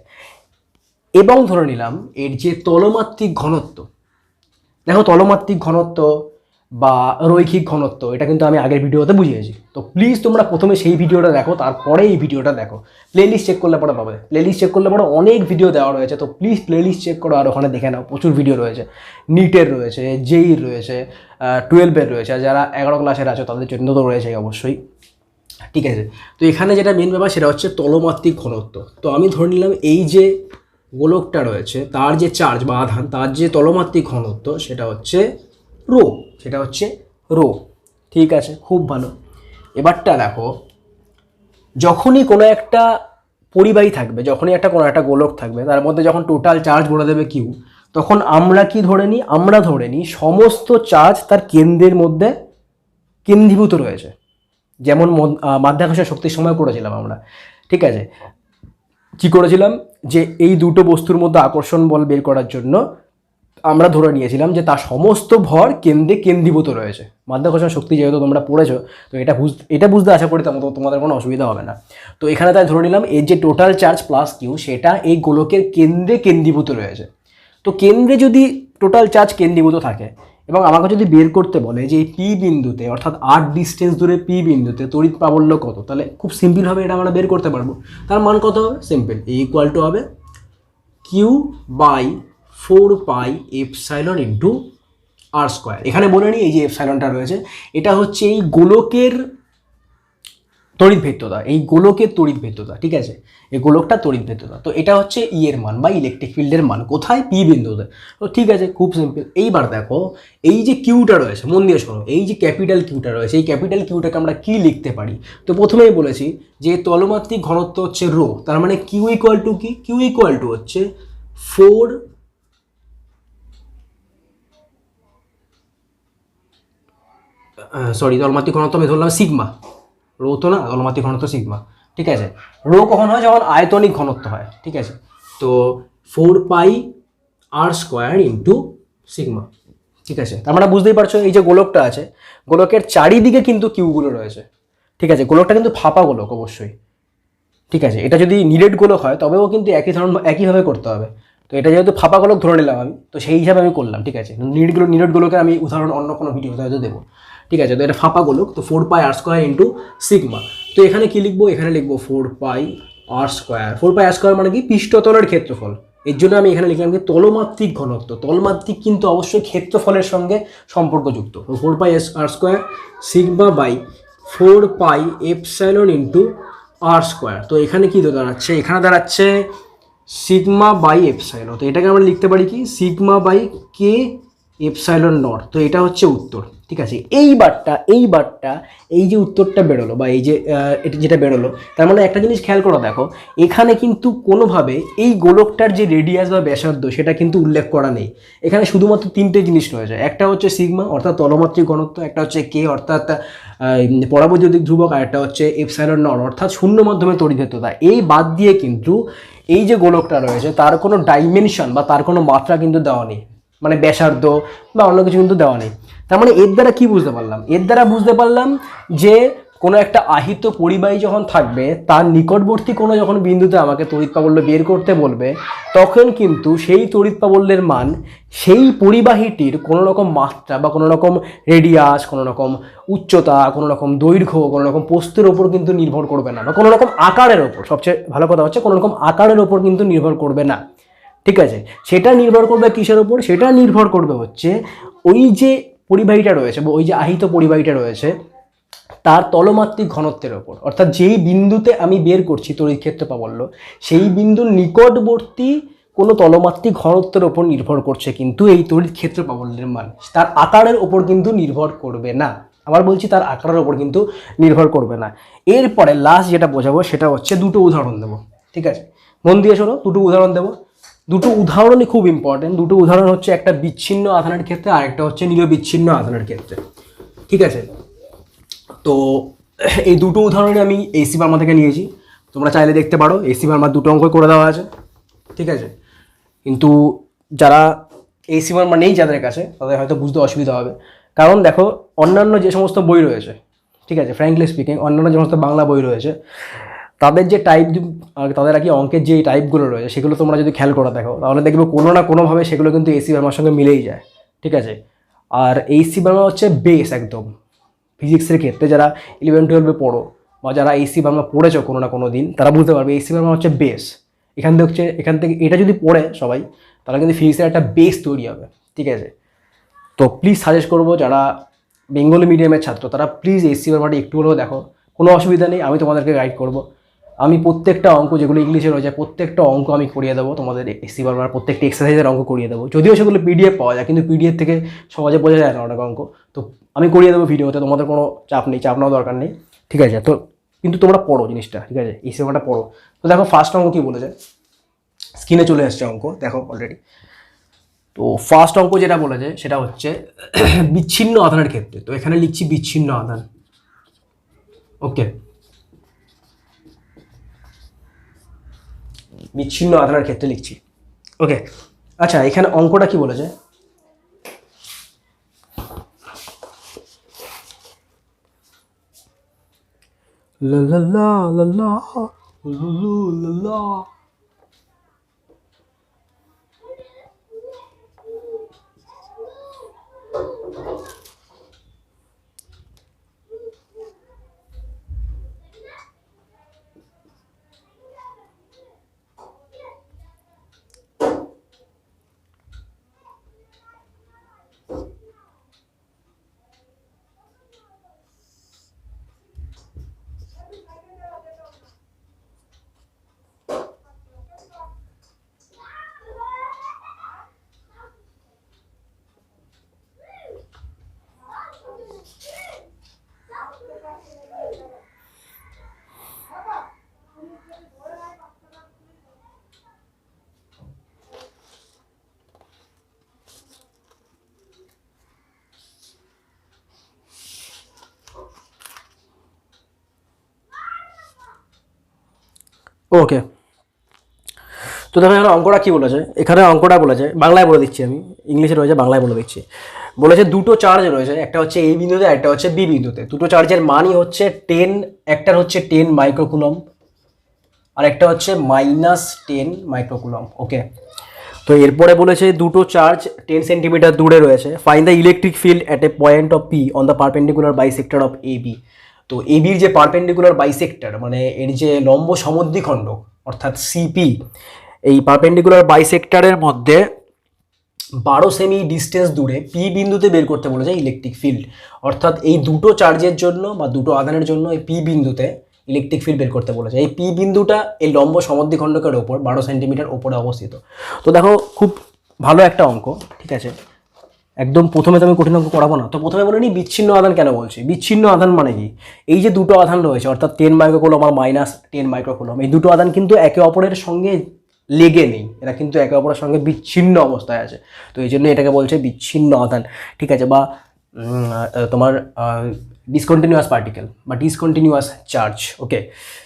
এবং ধরে নিলাম এর যে তলমাত্রিক ঘনত্ব, দেখো তলমাত্রিক ঘনত্ব বা রৈখিক ঘনত্ব এটা কিন্তু আমি আগের ভিডিওতে বুঝিয়েছি। তো প্লিজ তোমরা প্রথমে সেই ভিডিওটা দেখো, তারপরে এই ভিডিওটা দেখো। প্লেলিস্ট চেক করলে পরে পাবে, প্লেলিস্ট চেক করলে পরে অনেক ভিডিও দেওয়া রয়েছে। তো প্লিজ প্লেলিস্ট চেক করো আর ওখানে দেখে নাও, প্রচুর ভিডিও রয়েছে, নিটের রয়েছে, জেইর রয়েছে, 12-এর রয়েছে, আর যারা 11 ক্লাসের আছে তাদের জন্য তো রয়েছে অবশ্যই। ঠিক আছে, তো এখানে যেটা মেন ব্যাপার সেটা হচ্ছে তলমাত্রিক ঘনত্ব। তো আমি ধরে নিলাম এই যে গোলকটা রয়েছে তার যে চার্জ বা আধান, তার যে তলমাত্রিক ঘনত্ব সেটা হচ্ছে রো, সেটা হচ্ছে রো। ঠিক আছে, খুব ভালো। এবারটা দেখো, যখনই কোনো একটা পরিবাহী থাকবে, যখনই কোনো একটা গোলক থাকবে তার মধ্যে যখন টোটাল চার্জ বলে দেবে কিউ, তখন আমরা কি ধরে নিই? আমরা ধরে নিই সমস্ত চার্জ তার কেন্দ্রের মধ্যে কেন্দ্রীভূত রয়েছে, যেমন মাধ্যাকর্ষণ শক্তির সময় করেছিলাম আমরা। ঠিক আছে, কি করেছিলাম? যে এই দুটো বস্তুর মধ্যে আকর্ষণ বল বের করার জন্য আমরা ধরে নিয়েছিলাম যে তার সমস্ত ভর কেন্দ্রে কেন্দ্রীভূত রয়েছে। মাধ্যাকর্ষণ শক্তি যেহেতু তোমরা পড়েছো, তো এটা বুঝতে আশা করি তোমাদের কোনো অসুবিধা হবে না। তো এখানে তাই ধরে নিলাম এর যে টোটাল চার্জ প্লাস কিউ সেটা এই গোলকের কেন্দ্রে কেন্দ্রীভূত রয়েছে। তো কেন্দ্রে যদি টোটাল চার্জ কেন্দ্রীভূত থাকে এবং আমাকে যদি বের করতে বলে যে এই পি বিন্দুতে, অর্থাৎ আর ডিস্টেন্স দূরে পি বিন্দুতে তড়িৎ প্রাবল্য কত, তাহলে খুব সিম্পলভাবে এটা আমরা বের করতে পারবো। তার মান কত হবে? সিম্পল, ইকুয়াল টু হবে Q by 4 pi epsilon into R square. এখানে বলে নিই এই যে এপসাইলনটা রয়েছে এটা হচ্ছে এই গোলকের তড়িৎ ভেদ্যতা, এই গোলকের তড়িৎ ভেদ্যতা, ঠিক আছে, এই গোলকটা তড়িৎ ভেদ্যতা। তো এটা হচ্ছে ই এর মান বা ইলেকট্রিক ফিল্ডের মান কোথায়, পি বিন্দুতে। তো ঠিক আছে, খুব সিম্পল। এইবার দেখো এই যে কিউটা রয়েছে, মন দিয়ে শোনো, এই যে ক্যাপিটাল কিউটা রয়েছে, এই ক্যাপিটাল কিউটাকে আমরা কি লিখতে পারি? তো প্রথমেই বলেছি যে তলমাত্রিক ঘনত্ব হচ্ছে রো, তার মানে কিউ ইকুয়াল টু কি, কিউ ইকুয়াল টু হচ্ছে 4 সরি তলমাত্রিক ঘনত্ব আমি ধরলাম সিগমা, রো তো না, তলমাত্রিক ঘনত্ব সিগমা, ঠিক আছে। রো কখন হয়, যখন আয়তনিক ঘনত্ব হয়, ঠিক আছে। তো 4πr² ইন্টু সিগমা, ঠিক আছে। তার মানে বুঝতেই পারছো এই যে গোলকটা আছে, গোলকের চারিদিকে কিন্তু কিউগুলো রয়েছে, ঠিক আছে। গোলকটা কিন্তু ফাঁপা গোলক অবশ্যই, ঠিক আছে। এটা যদি নিরেট গোলক হয় তবেও কিন্তু একইভাবে করতে হবে। তো এটা যেহেতু ফাঁপা গোলক ধরে নিলাম আমি, তো সেই হিসাবে আমি করলাম, ঠিক আছে। নিরেট গোলকের আমি উদাহরণ অন্য কোনো ভিডিওতে হয়তো দেবো, ঠিক আছে। তো এটা ফাঁপা গোলক, তো 4πr² ইন্টু সিগমা। তো এখানে কি লিখবো, এখানে লিখবো 4πr²। 4πr² মানে কি, পৃষ্ঠতলের ক্ষেত্রফল। এর জন্য আমি এখানে লিখলাম কি তলমাত্রিক ঘনত্ব। তলমাত্রিক কিন্তু অবশ্যই ক্ষেত্রফলের সঙ্গে সম্পর্কযুক্ত। তো 4πr² sigma by 4πε into r²। তো এখানে কি দাঁড়াচ্ছে, এখানে দাঁড়াচ্ছে সিগমা বাই এপসাইলন। তো এটাকে আমরা লিখতে পারি কি sigma by K epsilon naught. তো এটা হচ্ছে উত্তর, ঠিক আছে। এইবারটা এই যে উত্তরটা বেরোলো বা এই যে এটা যেটা বেরোলো, তার মানে একটা জিনিস খেয়াল করে দেখো, এখানে কিন্তু কোনোভাবে এই গোলকটার যে রেডিয়াস বা ব্যাসার্ধ সেটা কিন্তু উল্লেখ করা নেই। এখানে শুধুমাত্র তিনটে জিনিস রয়েছে, একটা হচ্ছে সিগমা অর্থাৎ তলমাত্রিক ঘনত্ব, একটা হচ্ছে কে অর্থাৎ পরাবৈদ্যুতিক ধ্রুবক, আর একটা হচ্ছে এপসাইলন নট অর্থাৎ শূন্য মাধ্যমে তড়িৎভেদ্যতা। এই বাদ দিয়ে কিন্তু এই যে গোলকটা রয়েছে তার কোনো ডাইমেনশন বা তার কোনো মাত্রা কিন্তু দেওয়া নেই, মানে ব্যাসার্ধ বা অন্য কিছু কিন্তু দেওয়া নেই। তার মানে এর দ্বারা কি বুঝতে পারলাম, এর দ্বারা বুঝতে পারলাম যে কোনো একটা আহিত পরিবাহী যখন থাকবে তার নিকটবর্তী কোনো যখন বিন্দুতে আমাকে তড়িৎ প্রাবল্য বের করতে বলবে, তখন কিন্তু সেই তড়িৎ প্রাবল্যের মান সেই পরিবাহীটির কোনো রকম মাত্রা বা কোনো রকম রেডিয়াস, কোনো রকম উচ্চতা, কোনো রকম দৈর্ঘ্য, কোনো রকম প্রস্থের ওপর কিন্তু নির্ভর করবে না, বা কোনো রকম আকারের ওপর, সবচেয়ে ভালো কথা হচ্ছে কোনো রকম আকারের ওপর কিন্তু নির্ভর করবে না, ঠিক আছে। সেটা নির্ভর করবে কিসের ওপর, সেটা নির্ভর করবে হচ্ছে ওই যে পরিবাহীটা রয়েছে বা ওই যে আহিত পরিবাহীটা রয়েছে তার তলমাত্রিক ঘনত্বের ওপর। অর্থাৎ যেই বিন্দুতে আমি বের করছি তড়িৎ ক্ষেত্র প্রাবল্য, সেই বিন্দুর নিকটবর্তী কোনো তলমাত্রিক ঘনত্বের ওপর নির্ভর করছে কিন্তু এই তড়িৎ ক্ষেত্র প্রাবল্যের মান, তার আকারের ওপর কিন্তু নির্ভর করবে না। আবার বলছি, তার আকারের ওপর কিন্তু নির্ভর করবে না। এরপরে লাস্ট যেটা বোঝাবো সেটা হচ্ছে দুটো উদাহরণ দেবো, ঠিক আছে। মন দিয়ে শোনো, দুটো উদাহরণ দেবো। দুটো উদাহরণই খুব ইম্পর্টেন্ট। দুটো উদাহরণ হচ্ছে একটা বিচ্ছিন্ন আধানের ক্ষেত্রে, আরেকটা হচ্ছে নিরবিচ্ছিন্ন আধানের ক্ষেত্রে, ঠিক আছে। তো এই দুটো উদাহরণে আমি এসি ভার্মা থেকে নিয়েছি, তোমরা চাইলে দেখতে পারো, এসি ভার্মার দুটো অঙ্ক করে দেওয়া আছে, ঠিক আছে। কিন্তু যারা এসি ভার্মা নেই যাদের কাছে, তাদের হয়তো বুঝতে অসুবিধা হবে। কারণ দেখো, অন্যান্য যে সমস্ত বই রয়েছে, ঠিক আছে, ফ্র্যাঙ্কলি স্পিকিং, অন্যান্য যে সমস্ত বাংলা বই রয়েছে তাদের যে টাইপ, তাদের আর কি অঙ্কের যে টাইপগুলো রয়েছে সেগুলো তোমরা যদি খেয়াল করে দেখো তাহলে দেখবে কোনো না কোনোভাবে সেগুলো কিন্তু এসি ভার্মার সঙ্গে মিলেই যায়, ঠিক আছে। আর এসি ভার্মা হচ্ছে বেস একদম ফিজিক্সের ক্ষেত্রে। যারা 11-12 পড়ো বা যারা এসি ভার্মা পড়েছো কোনো না কোনো দিন, তারা বুঝতে পারবে এসি ভার্মা হচ্ছে বেস। এখান থেকে এটা যদি পড়ে সবাই, তাহলে কিন্তু ফিজিক্সের একটা বেস তৈরি হবে, ঠিক আছে। তো প্লিজ সাজেস্ট করবো যারা বেঙ্গলি মিডিয়ামের ছাত্র তারা প্লিজ এসি ভার্মাটি একটু হলেও দেখো, কোনো অসুবিধা নেই, আমি তোমাদেরকে গাইড করব। আমি প্রত্যেকটা অঙ্ক যেগুলো ইংলিশে রয়েছে প্রত্যেকটা অঙ্ক আমি করিয়ে দেবো তোমাদের, এসি ভার্মার প্রত্যেকটা এক্সারসাইজের অঙ্ক করিয়ে দেবো। যদিও সেগুলো পিডিএফ পাওয়া যায়, কিন্তু পিডিএফ থেকে সহজে বোঝা যায় না অনেক অঙ্ক। তো আমি করিয়ে দেবো ভিডিওতে, তোমাদের কোনো চাপ নেই, চাপ নেওয়ার দরকার নেই, ঠিক আছে। তো কিন্তু তোমরা পড়ো জিনিসটা, ঠিক আছে, এসি ভার্মাটা পড়ো। তো দেখো ফার্স্ট অঙ্ক কী বলেছে, স্ক্রিনে চলে আসছে অঙ্ক, দেখো অলরেডি। তো ফার্স্ট অঙ্ক যেটা বলেছে সেটা হচ্ছে বিচ্ছিন্ন আধানের ক্ষেত্রে। তো এখানে লিখছি বিচ্ছিন্ন আধান, ওকে, বিচ্ছিন্ন আধানের ক্ষেত্রে লিখছি, ওকে। আচ্ছা, এখানে অঙ্কটা কি বলেছে, লা লা লা লা লা লু লা লা। ওকে, তো দেখো এখানে অঙ্কটা কী বলেছে, এখানে অঙ্কটা বলেছে, বাংলায় বলে দিচ্ছি আমি, ইংলিশে রয়েছে বাংলায় বলে দিচ্ছি। বলেছে দুটো চার্জ রয়েছে, একটা হচ্ছে এ বিন্দুতে, একটা হচ্ছে বি বিন্দুতে। দুটো চার্জের মানই হচ্ছে 10, একটার হচ্ছে 10 মাইক্রোকুলম আর একটা হচ্ছে -10 মাইক্রোকুলম। ওকে, তো এরপরে বলেছে দুটো চার্জ 10 সেন্টিমিটার দূরে রয়েছে। Find the electric field at a point of P on the perpendicular bisector of A B. তো এ বির যে পারপেন্ডিকুলার বাইসেক্টর মানে এর যে লম্ব সমদ্বিখণ্ড অর্থাৎ সিপি, এই পারপেন্ডিকুলার বাইসেক্টরের মধ্যে 12 সেমি ডিস্টেন্স দূরে পি বিন্দুতে বের করতে বলেছে ইলেকট্রিক ফিল্ড। অর্থাৎ এই দুটো চার্জের জন্য বা দুটো আধানের জন্য এই পি বিন্দুতে ইলেকট্রিক ফিল্ড বের করতে বলেছে। এই পি বিন্দুটা এই লম্ব সমদ্বিখণ্ডকের ওপর 12 সেন্টিমিটার ওপরে অবস্থিত। তো দেখো খুব ভালো একটা অঙ্ক, ঠিক আছে। একদম প্রথমে তো আমি কঠিন অঙ্ক করাবো না, তো প্রথমে বলে নিই বিচ্ছিন্ন আধান কেন বলছি। বিচ্ছিন্ন আধান মানে কি, এই যে দুটো আধান রয়েছে অর্থাৎ 10 মাইক্রোকুলম আর -10 মাইক্রোকুলম, এই দুটো আধান কিন্তু একে অপরের সঙ্গে লেগে নেই, এরা কিন্তু একে অপরের সঙ্গে বিচ্ছিন্ন অবস্থায় আছে। তো এই জন্য এটাকে বলছে বিচ্ছিন্ন আধান, ঠিক আছে, বা তোমার ডিসকন্টিনিউয়াস পার্টিকেল বা ডিসকন্টিনিউয়াস চার্জ। ওকে,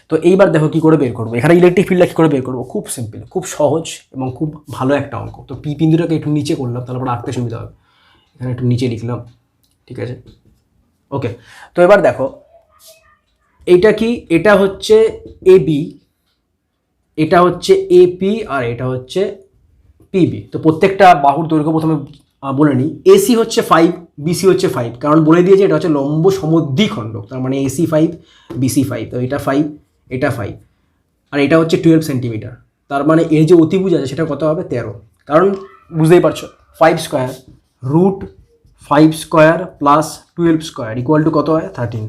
তো এইবার দেখো কী করে বের করবো, এখানে ইলেকট্রিক ফিল্ডটা কী করে বের করবো। খুব সিম্পল, খুব সহজ এবং খুব ভালো একটা অঙ্ক। তো পি বিন্দুটাকে একটু নিচে করলাম, তারপর আঁকতে সুবিধা হবে। এখানে একটু নিচে লিখলাম, ঠিক আছে। ওকে, তো এবার দেখো এইটা কি, এটা হচ্ছে এ বি, এটা হচ্ছে এপি আর এটা হচ্ছে পিবি। তো প্রত্যেকটা বাহুর দৈর্ঘ্য প্রথমে বলে নিই। এসি হচ্ছে 5, বিসি হচ্ছে 5, কারণ বলে দিয়েছে এটা হচ্ছে লম্ব সমদ্বিখণ্ডক, তার মানে এসি 5 বিসি 5। তো এটা 5, এটা 5 আর এটা হচ্ছে 12 সেন্টিমিটার। তার মানে এর যে অতিভুজ আছে সেটা কত হবে 13, কারণ বুঝতেই পারছো 5 square root 5 square plus 12 square equal to কত হয় 13।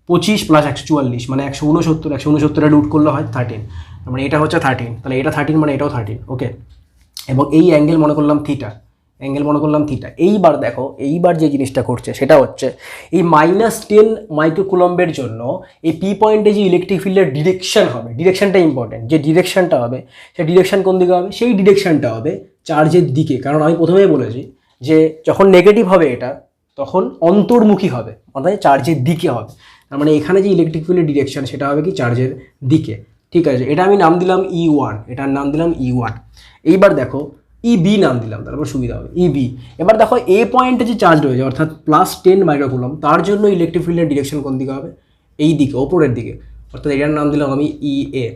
25 প্লাস 144 মানে 169, 169 রুট করলে হয় 13, মানে এটা হচ্ছে 13, তাহলে এটা 13 মানে এটাও 13। ওকে, এবং এই অ্যাঙ্গেল মনে করলাম থিটা, অ্যাঙ্গেল মনে করলাম থিটা। এইবার দেখো এইবার যে জিনিসটা করছে সেটা হচ্ছে এই -10 মাইক্রোকুলম্বের জন্য এই পি পয়েন্টে যে ইলেকট্রিক ফিল্ডের ডিরেকশন হবে, ডিরেকশনটা ইম্পর্টেন্ট, যে ডিরেকশনটা হবে সেই ডিরেকশন কোন দিকে হবে, সেই ডিরেকশনটা হবে চার্জের দিকে। কারণ আমি প্রথমেই বলেছি যে যখন নেগেটিভ হবে এটা তখন অন্তর্মুখী হবে, অর্থাৎ চার্জের দিকে হবে। তার মানে এখানে যে ইলেকট্রিক ফিল্ডের ডিরেকশন সেটা হবে কি চার্জের দিকে, ঠিক আছে। এটা আমি নাম দিলাম E1, এটার নাম দিলাম E1। এইবার দেখো ইবি নাম দিলাম, তারপর সুবিধা হবে ইবি। এবার দেখো এ পয়েন্টে যে চার্জ রয়েছে অর্থাৎ +10 মাইক্রোকুলম, তার জন্য ইলেকট্রিক ফিল্ডের ডিরেকশন কোন দিকে হবে, এই দিকে, ওপরের দিকে, অর্থাৎ এটার নাম দিলাম আমি ইএ,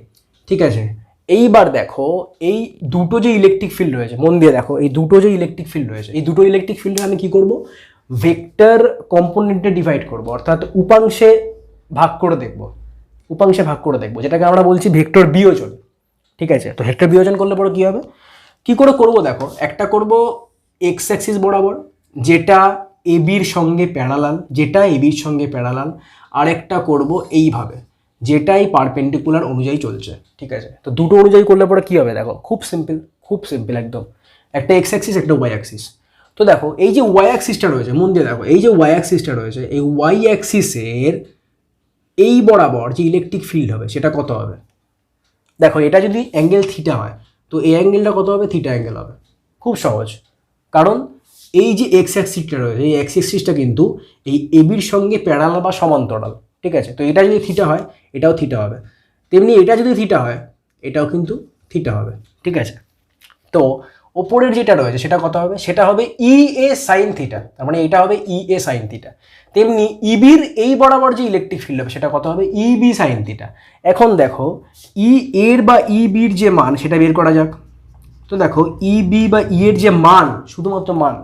ঠিক আছে। এইবার দেখো এই দুটো যে ইলেকট্রিক ফিল্ড রয়েছে, মন দিয়ে দেখো এই দুটো যে ইলেকট্রিক ফিল্ড রয়েছে, এই দুটো ইলেকট্রিক ফিল্ডে আমি কি করব, ভেক্টর কম্পোনেন্টে ডিভাইড করব, অর্থাৎ উপাংশে ভাগ করে দেখব, উপাংশে ভাগ করে দেখব, যেটাকে আমরা বলছি ভেক্টর বিয়োজন, ঠিক আছে। তো ভেক্টর বিয়োজন করলে পরে কী হবে, কি করে করব দেখো, একটা করব এক্স অ্যাক্সিস বরাবর যেটা এ বির সঙ্গে প্যারালাল, যেটা এ বির সঙ্গে প্যারালাল, আর একটা করব এইভাবে যেটাই পারপেন্ডিকুলার অনুযায়ী চলছে, ঠিক আছে। তো দুটো অনুযায়ী করলে পরে কী হবে দেখো, খুব সিম্পল, খুব সিম্পল একদম, একটা এক্স অ্যাক্সিস একটা ওয়াই অ্যাক্সিস। তো দেখো এই যে ওয়াই অ্যাক্সিসটা রয়েছে, মন দিয়ে দেখো এই যে ওয়াই অ্যাক্সিসটা রয়েছে, এই ওয়াই অ্যাক্সিসের এই বরাবর যে ইলেকট্রিক ফিল্ড হবে সেটা কত হবে, দেখো এটা যদি অ্যাঙ্গেল থিটা হয় তো এই অ্যাঙ্গেলটা কত হবে, থিটা অ্যাঙ্গেল হবে। খুব সহজ, কারণ এই যে এক্স অ্যাক্সিসটা রয়েছে এই এক্স অ্যাক্সিসটা কিন্তু এই এবির সঙ্গে প্যারালাল বা সমান্তরাল, ঠিক আছে। তো এটা যদি থিটা হয় এটাও থিটা হবে, তেমনি এটা যদি থিটা হয় এটাও কিন্তু থিটা হবে, ঠিক আছে। তো ওপরের যেটা রয়েছে সেটা কত হবে, সেটা হবে ই এ সাইন থিটা, তার মানে এটা হবে ই এ সাইন থিটা। তেমনি ইবির এই বরাবর যে ইলেকট্রিক ফিল্ড হবে সেটা কত হবে, ইবি সাইন থিটা। এখন দেখো ই এর বা ইবির যে মান সেটা বের করা যাক। তো দেখো ইবি বা ই এর যে মান, শুধুমাত্র মান,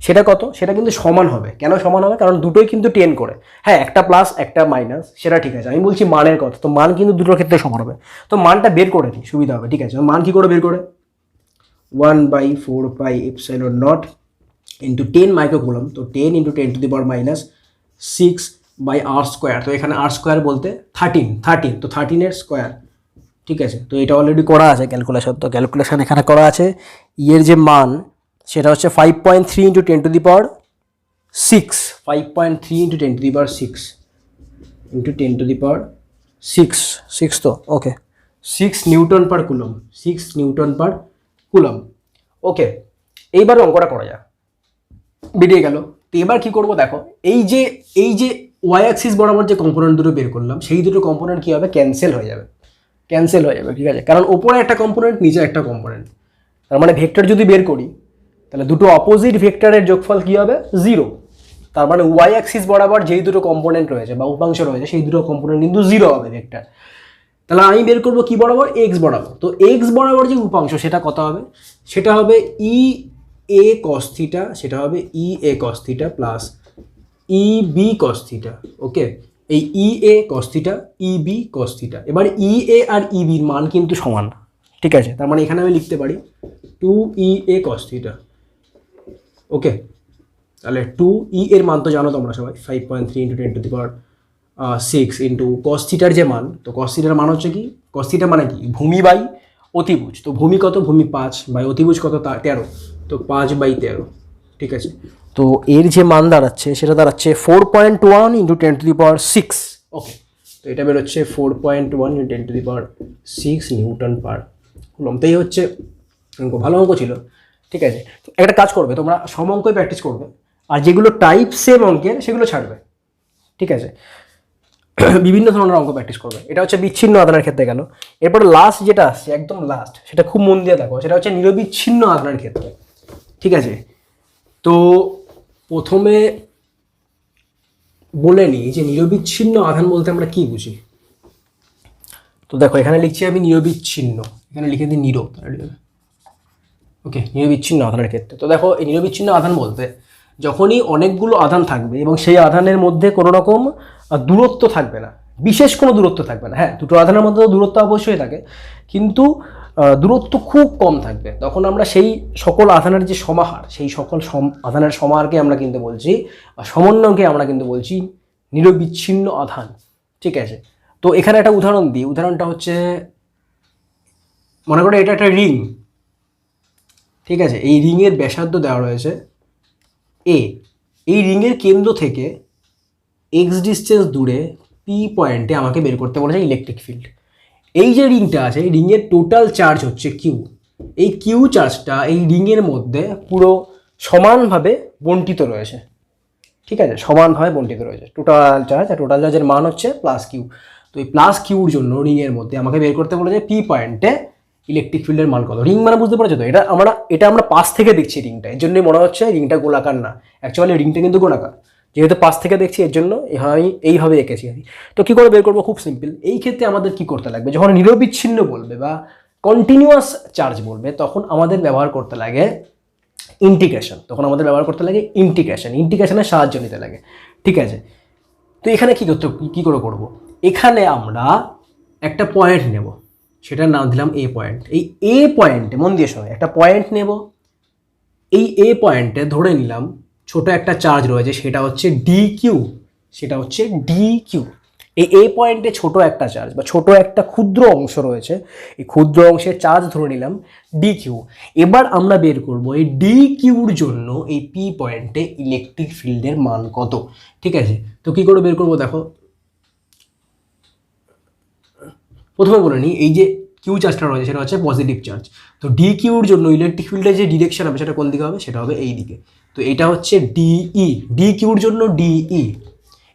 সেটা কত, সেটা কিন্তু সমান হবে। কেন সমান হবে, কারণ দুটোই কিন্তু 10 করে, হ্যাঁ একটা প্লাস একটা মাইনাস সেটা ঠিক আছে, আমি বলছি মানের কথা। তো মান কিন্তু দুটোর ক্ষেত্রে সমান হবে, তো মানটা বের করে নিই সুবিধা হবে, ঠিক আছে। মান কী করে বের করে, 1/4 pi epsilon naught into 10 microcoulomb, তো 10 × 10⁻⁶/r²। তো এখানে r² বলতে 13, তো 13-এর স্কোয়ার, ঠিক আছে। তো এটা অলরেডি করা আছে ক্যালকুলেশন, তো ক্যালকুলেশন এখানে করা আছে। এর যে মান সেটা হচ্ছে 5.3 × 10⁶, 5.3 × 10⁶ × 10⁶, তো okay 6 newton per coulomb, 6 newton per coulomb. Okay, এইবার অঙ্কটা করা যাক, বেরিয়ে গেল। তো এবার কি করব দেখো, এই যে ওয়াই অ্যাক্সিস বরাবর যে কম্পোনেন্ট দুটো বের করলাম সেই দুটো কম্পোনেন্ট কী হবে, ক্যান্সেল হয়ে যাবে, ক্যান্সেল হয়ে যাবে, ঠিক আছে, কারণ ওপরে একটা কম্পোনেন্ট নিচে একটা কম্পোনেন্ট, তার মানে ভেক্টর যদি বের করি তাহলে দুটো অপোজিট ভেক্টরের যোগফল কী হবে, 0। তার মানে ওয়াই অ্যাক্সিস বরাবর যেই দুটো কম্পোনেন্ট রয়েছে বা উপাংশ রয়েছে সেই দুটো কম্পোনেন্ট কিন্তু 0 হবে ভেক্টর। তাহলে আমি বের করবো কি বরাবর, এক্স বরাবর। তো এক্স বরাবর যে উপাংশ সেটা কত হবে, সেটা হবে ই এ কস থিটা, সেটা হবে E A cos theta plus E B cos theta. Okay, এই E A cos theta E B cos theta. এবার ই এ আর ই বির মান কিন্তু সমান, ঠিক আছে, তার মানে এখানে আমি লিখতে পারি 2 ই এ কস থিটা। ওকে, তাহলে 2 ই এর মান তো জানো তোমরা সবাই, 5.3 × 10⁶ ইন্টু কস থিটার যে মান, তো কস থিটার মান হচ্ছে কি, কস থিটা মানে কি, ভূমি বাই অতিভুজ। তো ভূমি কত, ভূমি 5 বাই অতিভুজ কত 13, তো 5/13, ঠিক আছে। তো এর যে মান দাঁড়াচ্ছে সেটা দাঁড়াচ্ছে 4.1 × 10⁶। ওকে, তো এটা বেরোচ্ছে 4.1 × 10⁶ নিউটন পার কুলম। তো এই হচ্ছে অঙ্ক, ভালো অঙ্ক ছিল, ঠিক আছে। তো একটা কাজ করবে তোমরা, সম অঙ্কই প্র্যাকটিস করবে, আর যেগুলো টাইপ সেম অঙ্কের সেগুলো ছাড়বে, ঠিক আছে। বিভিন্ন ধরনের অঙ্ক প্র্যাকটিস করবে। এটা হচ্ছে বিচ্ছিন্ন আধানের ক্ষেত্রে গেল। এরপর লাস্ট যেটা আসছে, একদম লাস্ট, সেটা খুব মন দিয়ে দেখো, সেটা হচ্ছে নিরবিচ্ছিন্ন আধানের ক্ষেত্রে, ঠিক আছে। তো প্রথমে বলে নিই যে নিরবিচ্ছিন্ন আধান বলতে আমরা কি বুঝি। তো দেখো এখানে লিখছি আমি নিরবিচ্ছিন্ন, এখানে লিখে দিই নিরব। ওকে, নিরবিচ্ছিন্ন আধানের ক্ষেত্রে তো দেখো এই নিরবিচ্ছিন্ন আধান বলতে যখনই অনেকগুলো আধান থাকবে এবং সেই আধানের মধ্যে কোনো রকম দূরত্ব থাকবে না, বিশেষ কোনো দূরত্ব থাকবে না। হ্যাঁ, দুটো আধানের মধ্যে দূরত্ব অবশ্যই থাকে, কিন্তু দূরত্ব খুব কম থাকবে, তখন আমরা সেই সকল আধানের যে সমাহার, সেই সকল আধানের সমাহারকে আমরা কিন্তু বলছি, বা সমন্বয়কে আমরা কিন্তু বলছি নিরবিচ্ছিন্ন আধান, ঠিক আছে। তো এখানে একটা উদাহরণ দিই, উদাহরণটা হচ্ছে মনে করো এটা একটা রিং, ঠিক আছে। এই রিংয়ের ব্যাসার্ধ দেওয়া রয়েছে এ, এই রিংয়ের কেন্দ্র থেকে এক্স ডিস্টেন্স দূরে পি পয়েন্টে আমাকে বের করতে বলেছে ইলেকট্রিক ফিল্ড। এই যে রিংটা আছে, এই রিংয়ের টোটাল চার্জ হচ্ছে কিউ। এই কিউ চার্জটা এই রিংয়ের মধ্যে পুরো সমানভাবে বণ্টিত রয়েছে, ঠিক আছে, সমানভাবে বণ্টিত রয়েছে টোটাল চার্জ, আর টোটাল চার্জের মান হচ্ছে প্লাস কিউ। তো এই প্লাস কিউর জন্য রিংয়ের মধ্যে আমাকে বের করতে বলেছে পি পয়েন্টে ইলেকট্রিক ফিল্ডের মান কত। রিং মানে বুঝতে পারছো তো, এটা আমরা পাশ থেকে দেখছি রিংটা, এর জন্যই মনে হচ্ছে রিংটা গোলাকার না, অ্যাকচুয়ালি রিংটা কিন্তু গোলাকার, যেহেতু পাশ থেকে দেখছি এর জন্য আমি এইভাবে এঁকেছি। তো কী করে বের করবো, খুব সিম্পল। এই ক্ষেত্রে আমাদের কি করতে লাগবে, যখন নিরবিচ্ছিন্ন বলবে বা কন্টিনিউয়াস চার্জ বলবে তখন আমাদের ব্যবহার করতে লাগে ইন্টিগ্রেশন, ইন্টিগ্রেশনের সাহায্য নিতে লাগে, ঠিক আছে। তো এখানে কী করে করবো, এখানে আমরা একটা পয়েন্ট নেব, সেটার নাম দিলাম এ পয়েন্ট। এই এ পয়েন্টে মন দিয়ে শোনো, একটা পয়েন্ট নেব, এই এ পয়েন্টে ধরে নিলাম ছোট একটা চার্জ রয়েছে, সেটা হচ্ছে ডি কিউ, এই এ পয়েন্টে ছোট একটা চার্জ বা ছোট একটা ক্ষুদ্র অংশ রয়েছে, এই ক্ষুদ্র অংশের চার্জ ধরে নিলাম ডি কিউ। এবার আমরা বের করব এই ডি কিউর জন্য এই পি পয়েন্টে ইলেকট্রিক ফিল্ডের মান কত, ঠিক আছে। তো কী করে বের করবো দেখো, প্রথমে বলে নিই, এই যে কিউ চার্জটা রয়েছে সেটা হচ্ছে পজিটিভ চার্জ। তো ডি কিউর জন্য ইলেকট্রিক ফিল্ডের যে ডিরেকশন হবে সেটা কোন দিকে হবে, সেটা হবে এই দিকে। তো এটা হচ্ছে ডিই, ডি কিউর জন্য ডিই,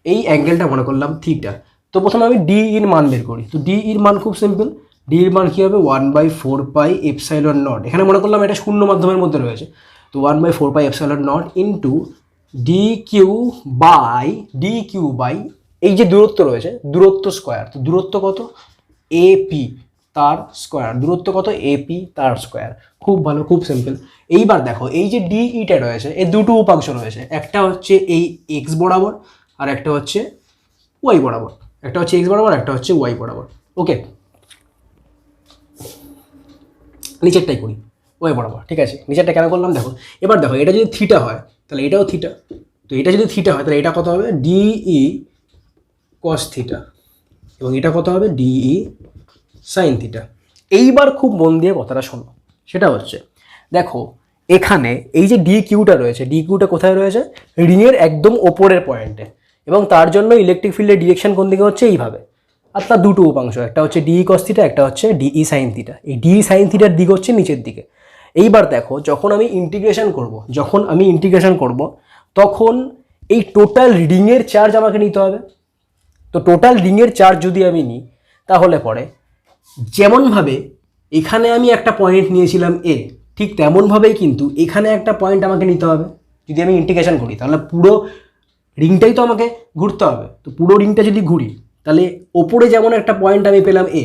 এই অ্যাঙ্গেলটা মনে করলাম থিটা। তো প্রথমে আমি ডি এর মান বের করি। তো ডি এর মান খুব সিম্পল, ডি এর মান কী হবে 1/4πε0। এখানে মনে করলাম এটা শূন্য মাধ্যমের মধ্যে রয়েছে, তো 1/4πε0 ইন্টু ডি কিউ বাই এই যে দূরত্ব রয়েছে, দূরত্ব স্কোয়ার। তো দূরত্ব কত, এপি তার স্কোয়ার, দূরত্ব কত, এপি তার স্কোয়ার। খুব ভালো, খুব সিম্পল। এইবার দেখো এই যে ডিইটা রয়েছে এর দুটো উপাংশ রয়েছে, একটা হচ্ছে এই এক্স বরাবর আর একটা হচ্ছে ওয়াই বরাবর, একটা হচ্ছে এক্স বরাবর একটা হচ্ছে ওয়াই বরাবর। ওকে, নিচেরটাই করি ওয়াই বরাবর, ঠিক আছে। নিচেরটা কেন করলাম দেখো, এবার দেখো এটা যদি থিটা হয় তাহলে এটাও থিটা, তো এটা যদি থিটা হয় তাহলে এটা কত হবে ডিই কস থিটা, এবং এটা কত হবে ডিই সাইন থিটা। এইবার খুব মন দিয়ে কথাটা শোনো, সেটা হচ্ছে দেখো এখানে এই যে ডি কিউটা রয়েছে, ডি কিউটা কোথায় রয়েছে, রিংয়ের একদম ওপরের পয়েন্টে, এবং তার জন্য ইলেকট্রিক ফিল্ডের ডিরেকশন কোন দিকে হচ্ছে, এইভাবে। আর তার দুটো উপাংশ, একটা হচ্ছে ডিই কস থিটা, একটা হচ্ছে ডিই সাইন থিটা। এই ডিই সাইন থিটার দিক হচ্ছে নিচের দিকে। এইবার দেখো যখন আমি ইন্টিগ্রেশন করব তখন এই টোটাল রিংয়ের চার্জ আমাকে নিতে হবে। তো টোটাল রিংয়ের চার্জ যদি আমি নিই তাহলে পরে যেমনভাবে এখানে আমি একটা পয়েন্ট নিয়েছিলাম এ, ঠিক তেমনভাবেই কিন্তু এখানে একটা পয়েন্ট আমাকে নিতে হবে। যদি আমি ইন্টিগ্রেশন করি তাহলে পুরো রিংটাই তো আমাকে ঘুরতে হবে। তো পুরো রিংটা যদি ঘুরি তাহলে ওপরে যেমন একটা পয়েন্ট আমি পেলাম এ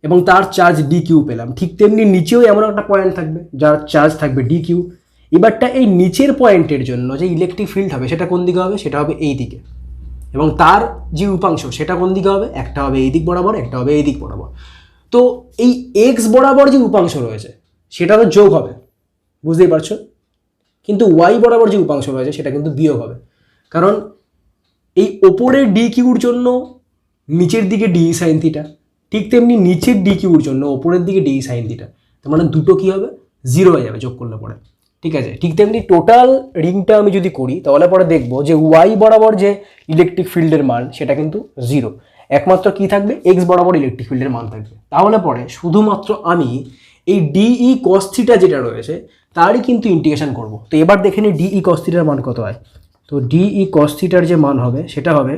এবং তার চার্জ ডি কিউ পেলাম, ঠিক তেমনি নিচেও এমন একটা পয়েন্ট থাকবে যার চার্জ থাকবে ডি কিউ। এবারটা এই নিচের পয়েন্টের জন্য যে ইলেকট্রিক ফিল্ড হবে সেটা কোন দিকে হবে, সেটা হবে এই দিকে, এবং তার যে উপাংশ সেটা কোন দিকে হবে, একটা হবে এই দিক বরাবর, একটা হবে এই দিক বরাবর। তো এই এক্স বরাবর যে উপাংশ রয়েছে সেটা তো যোগ হবে, বুঝতেই পারছো, কিন্তু ওয়াই বরাবর যে উপাংশ রয়েছে সেটা কিন্তু বিয়োগ হবে। কারণ এই ওপরের ডি কিউর জন্য নিচের দিকে ডি সাইন থিটা, ঠিক তেমনি নিচের ডি কিউর জন্য ওপরের দিকে ডি সাইন থিটা। তার মানে দুটো কী হবে, জিরো হয়ে যাবে যোগ করলে পরে। ঠিক আছে, ঠিক তেমনি টোটাল রিংটা আমি যদি করি তাহলে পরে দেখবো যে ওয়াই বরাবর যে ইলেকট্রিক ফিল্ডের মান সেটা কিন্তু জিরো, একমাত্র কি থাকবে, এক্স বরাবর ইলেকট্রিক ফিল্ডের মান থাকবে। তাহলে পরে শুধুমাত্র আমি এই ডিই কস থিটা যেটা রয়েছে তারই কিন্তু ইন্টিগ্রেশন করব। তো এবার দেখে নিই ডিই কস থিটার মান কত হয়। তো ডিই কস থিটার যে মান হবে সেটা হবে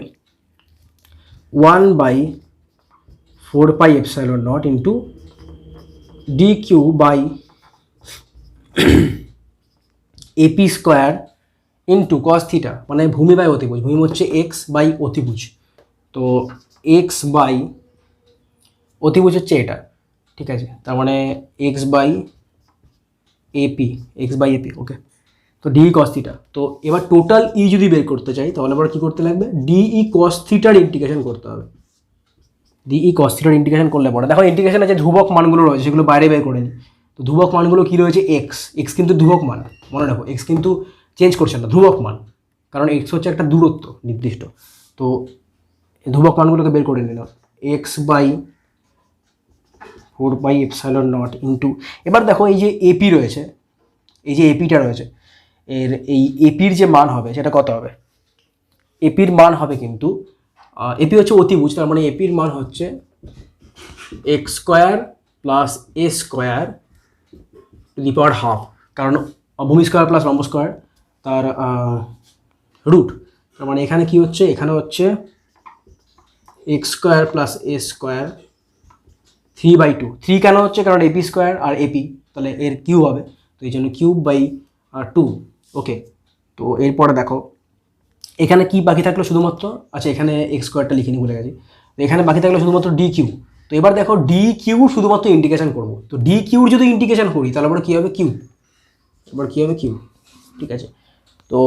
1/4πε0 into D Q by AP square into cos theta, মানে ভূমি বাই অতিভুজ, ভূমি হচ্ছে এক্স বাই অতিভুজ, তো এক্স বাই অতিভুজ হচ্ছে এটা। ঠিক আছে, তার মানে এক্স বাই এপি, ওকে। তো ডিই কস থিটা। তো এবার টোটাল ই যদি বের করতে চাই তাহলে আবার কী করতে লাগবে, ডিই কস থিটার ইন্টিগ্রেশন করতে হবে। ডিই কস থিটার ইন্টিগ্রেশন করলে পরে দেখো ইন্টিগ্রেশনে যে ধ্রুবক মানগুলো রয়েছে সেগুলো বাইরে বের করে নিই। তো ধ্রুবক মানগুলো কী রয়েছে, এক্স কিন্তু ধ্রুবক মান, মনে রাখো এক্স কিন্তু চেঞ্জ করছে না, ধ্রুবক মান, কারণ এক্স হচ্ছে একটা দূরত্ব নির্দিষ্ট। তো ধ্রুবক মানগুলোকে বের করে নিলাম, এক্স বাই 4πε0 ইন্টু, এবার দেখো এই যে এপি রয়েছে, এই যে এপিটা রয়েছে, এর এই এপির যে মান হবে সেটা কত হবে, এপির মান হবে কিন্তু এপি হচ্ছে অতিভুজ, তার মানে এপির মান হচ্ছে x square plus A square two the power half, কারণ ভূমি স্কোয়ার প্লাস লম্ব স্কোয়ার তার রুট। তার মানে এখানে কি হচ্ছে, এখানে হচ্ছে এক্স স্কোয়ার প্লাস এ স্কোয়ার 3/2, 3 কেন হচ্ছে, কারণ এপি স্কোয়ার আর এপি, তাহলে এর কিউব হবে, তো এই জন্য কিউব বাই 2। ওকে, তো এরপরে দেখো এখানে কি বাকি থাকলো শুধুমাত্র, আচ্ছা এখানে এক্স স্কোয়ারটা লিখে নিয়ে ভুলে গেছি, তো এখানে বাকি থাকলো শুধুমাত্র ডি কিউ। তো এবার দেখো ডি কিউ শুধুমাত্র ইন্টিগ্রেশন করবো, তো ডি কিউর যদি ইন্টিগ্রেশন করি তাহলে আবার কী হবে, কিউ, এবার কী হবে কিউ। ঠিক আছে, তো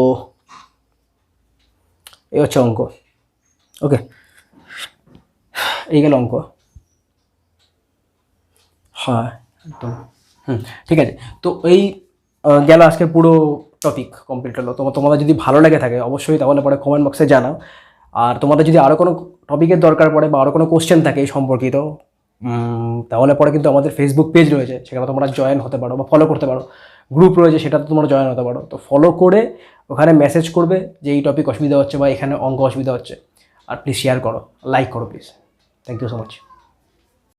এই হচ্ছে অঙ্ক। ওকে, এই গেল অঙ্ক। হ্যাঁ একদম, ঠিক আছে। তো এই গেল আজকের পুরো টপিক কমপ্লিট হলো। তোমাদের যদি ভালো লেগে থাকে অবশ্যই তাহলে পরে কমেন্ট বক্সে জানাও। আর তোমাদের যদি আরও কোনো টপিকের দরকার পড়ে বা আরও কোনো কোশ্চেন থাকে এই সম্পর্কিত, তাহলে পরে কিন্তু আমাদের ফেসবুক পেজ রয়েছে, সেখানে তোমরা জয়েন হতে পারো বা ফলো করতে পারো। গ্রুপ রয়েছে সেটাতে তোমরা জয়েন হতে পারো। তো ফলো করে ওখানে মেসেজ করবে যে এই টপিক অসুবিধা হচ্ছে বা এখানে অঙ্ক অসুবিধা হচ্ছে, আর প্লিজ শেয়ার করো, লাইক করো please. Thank you so much.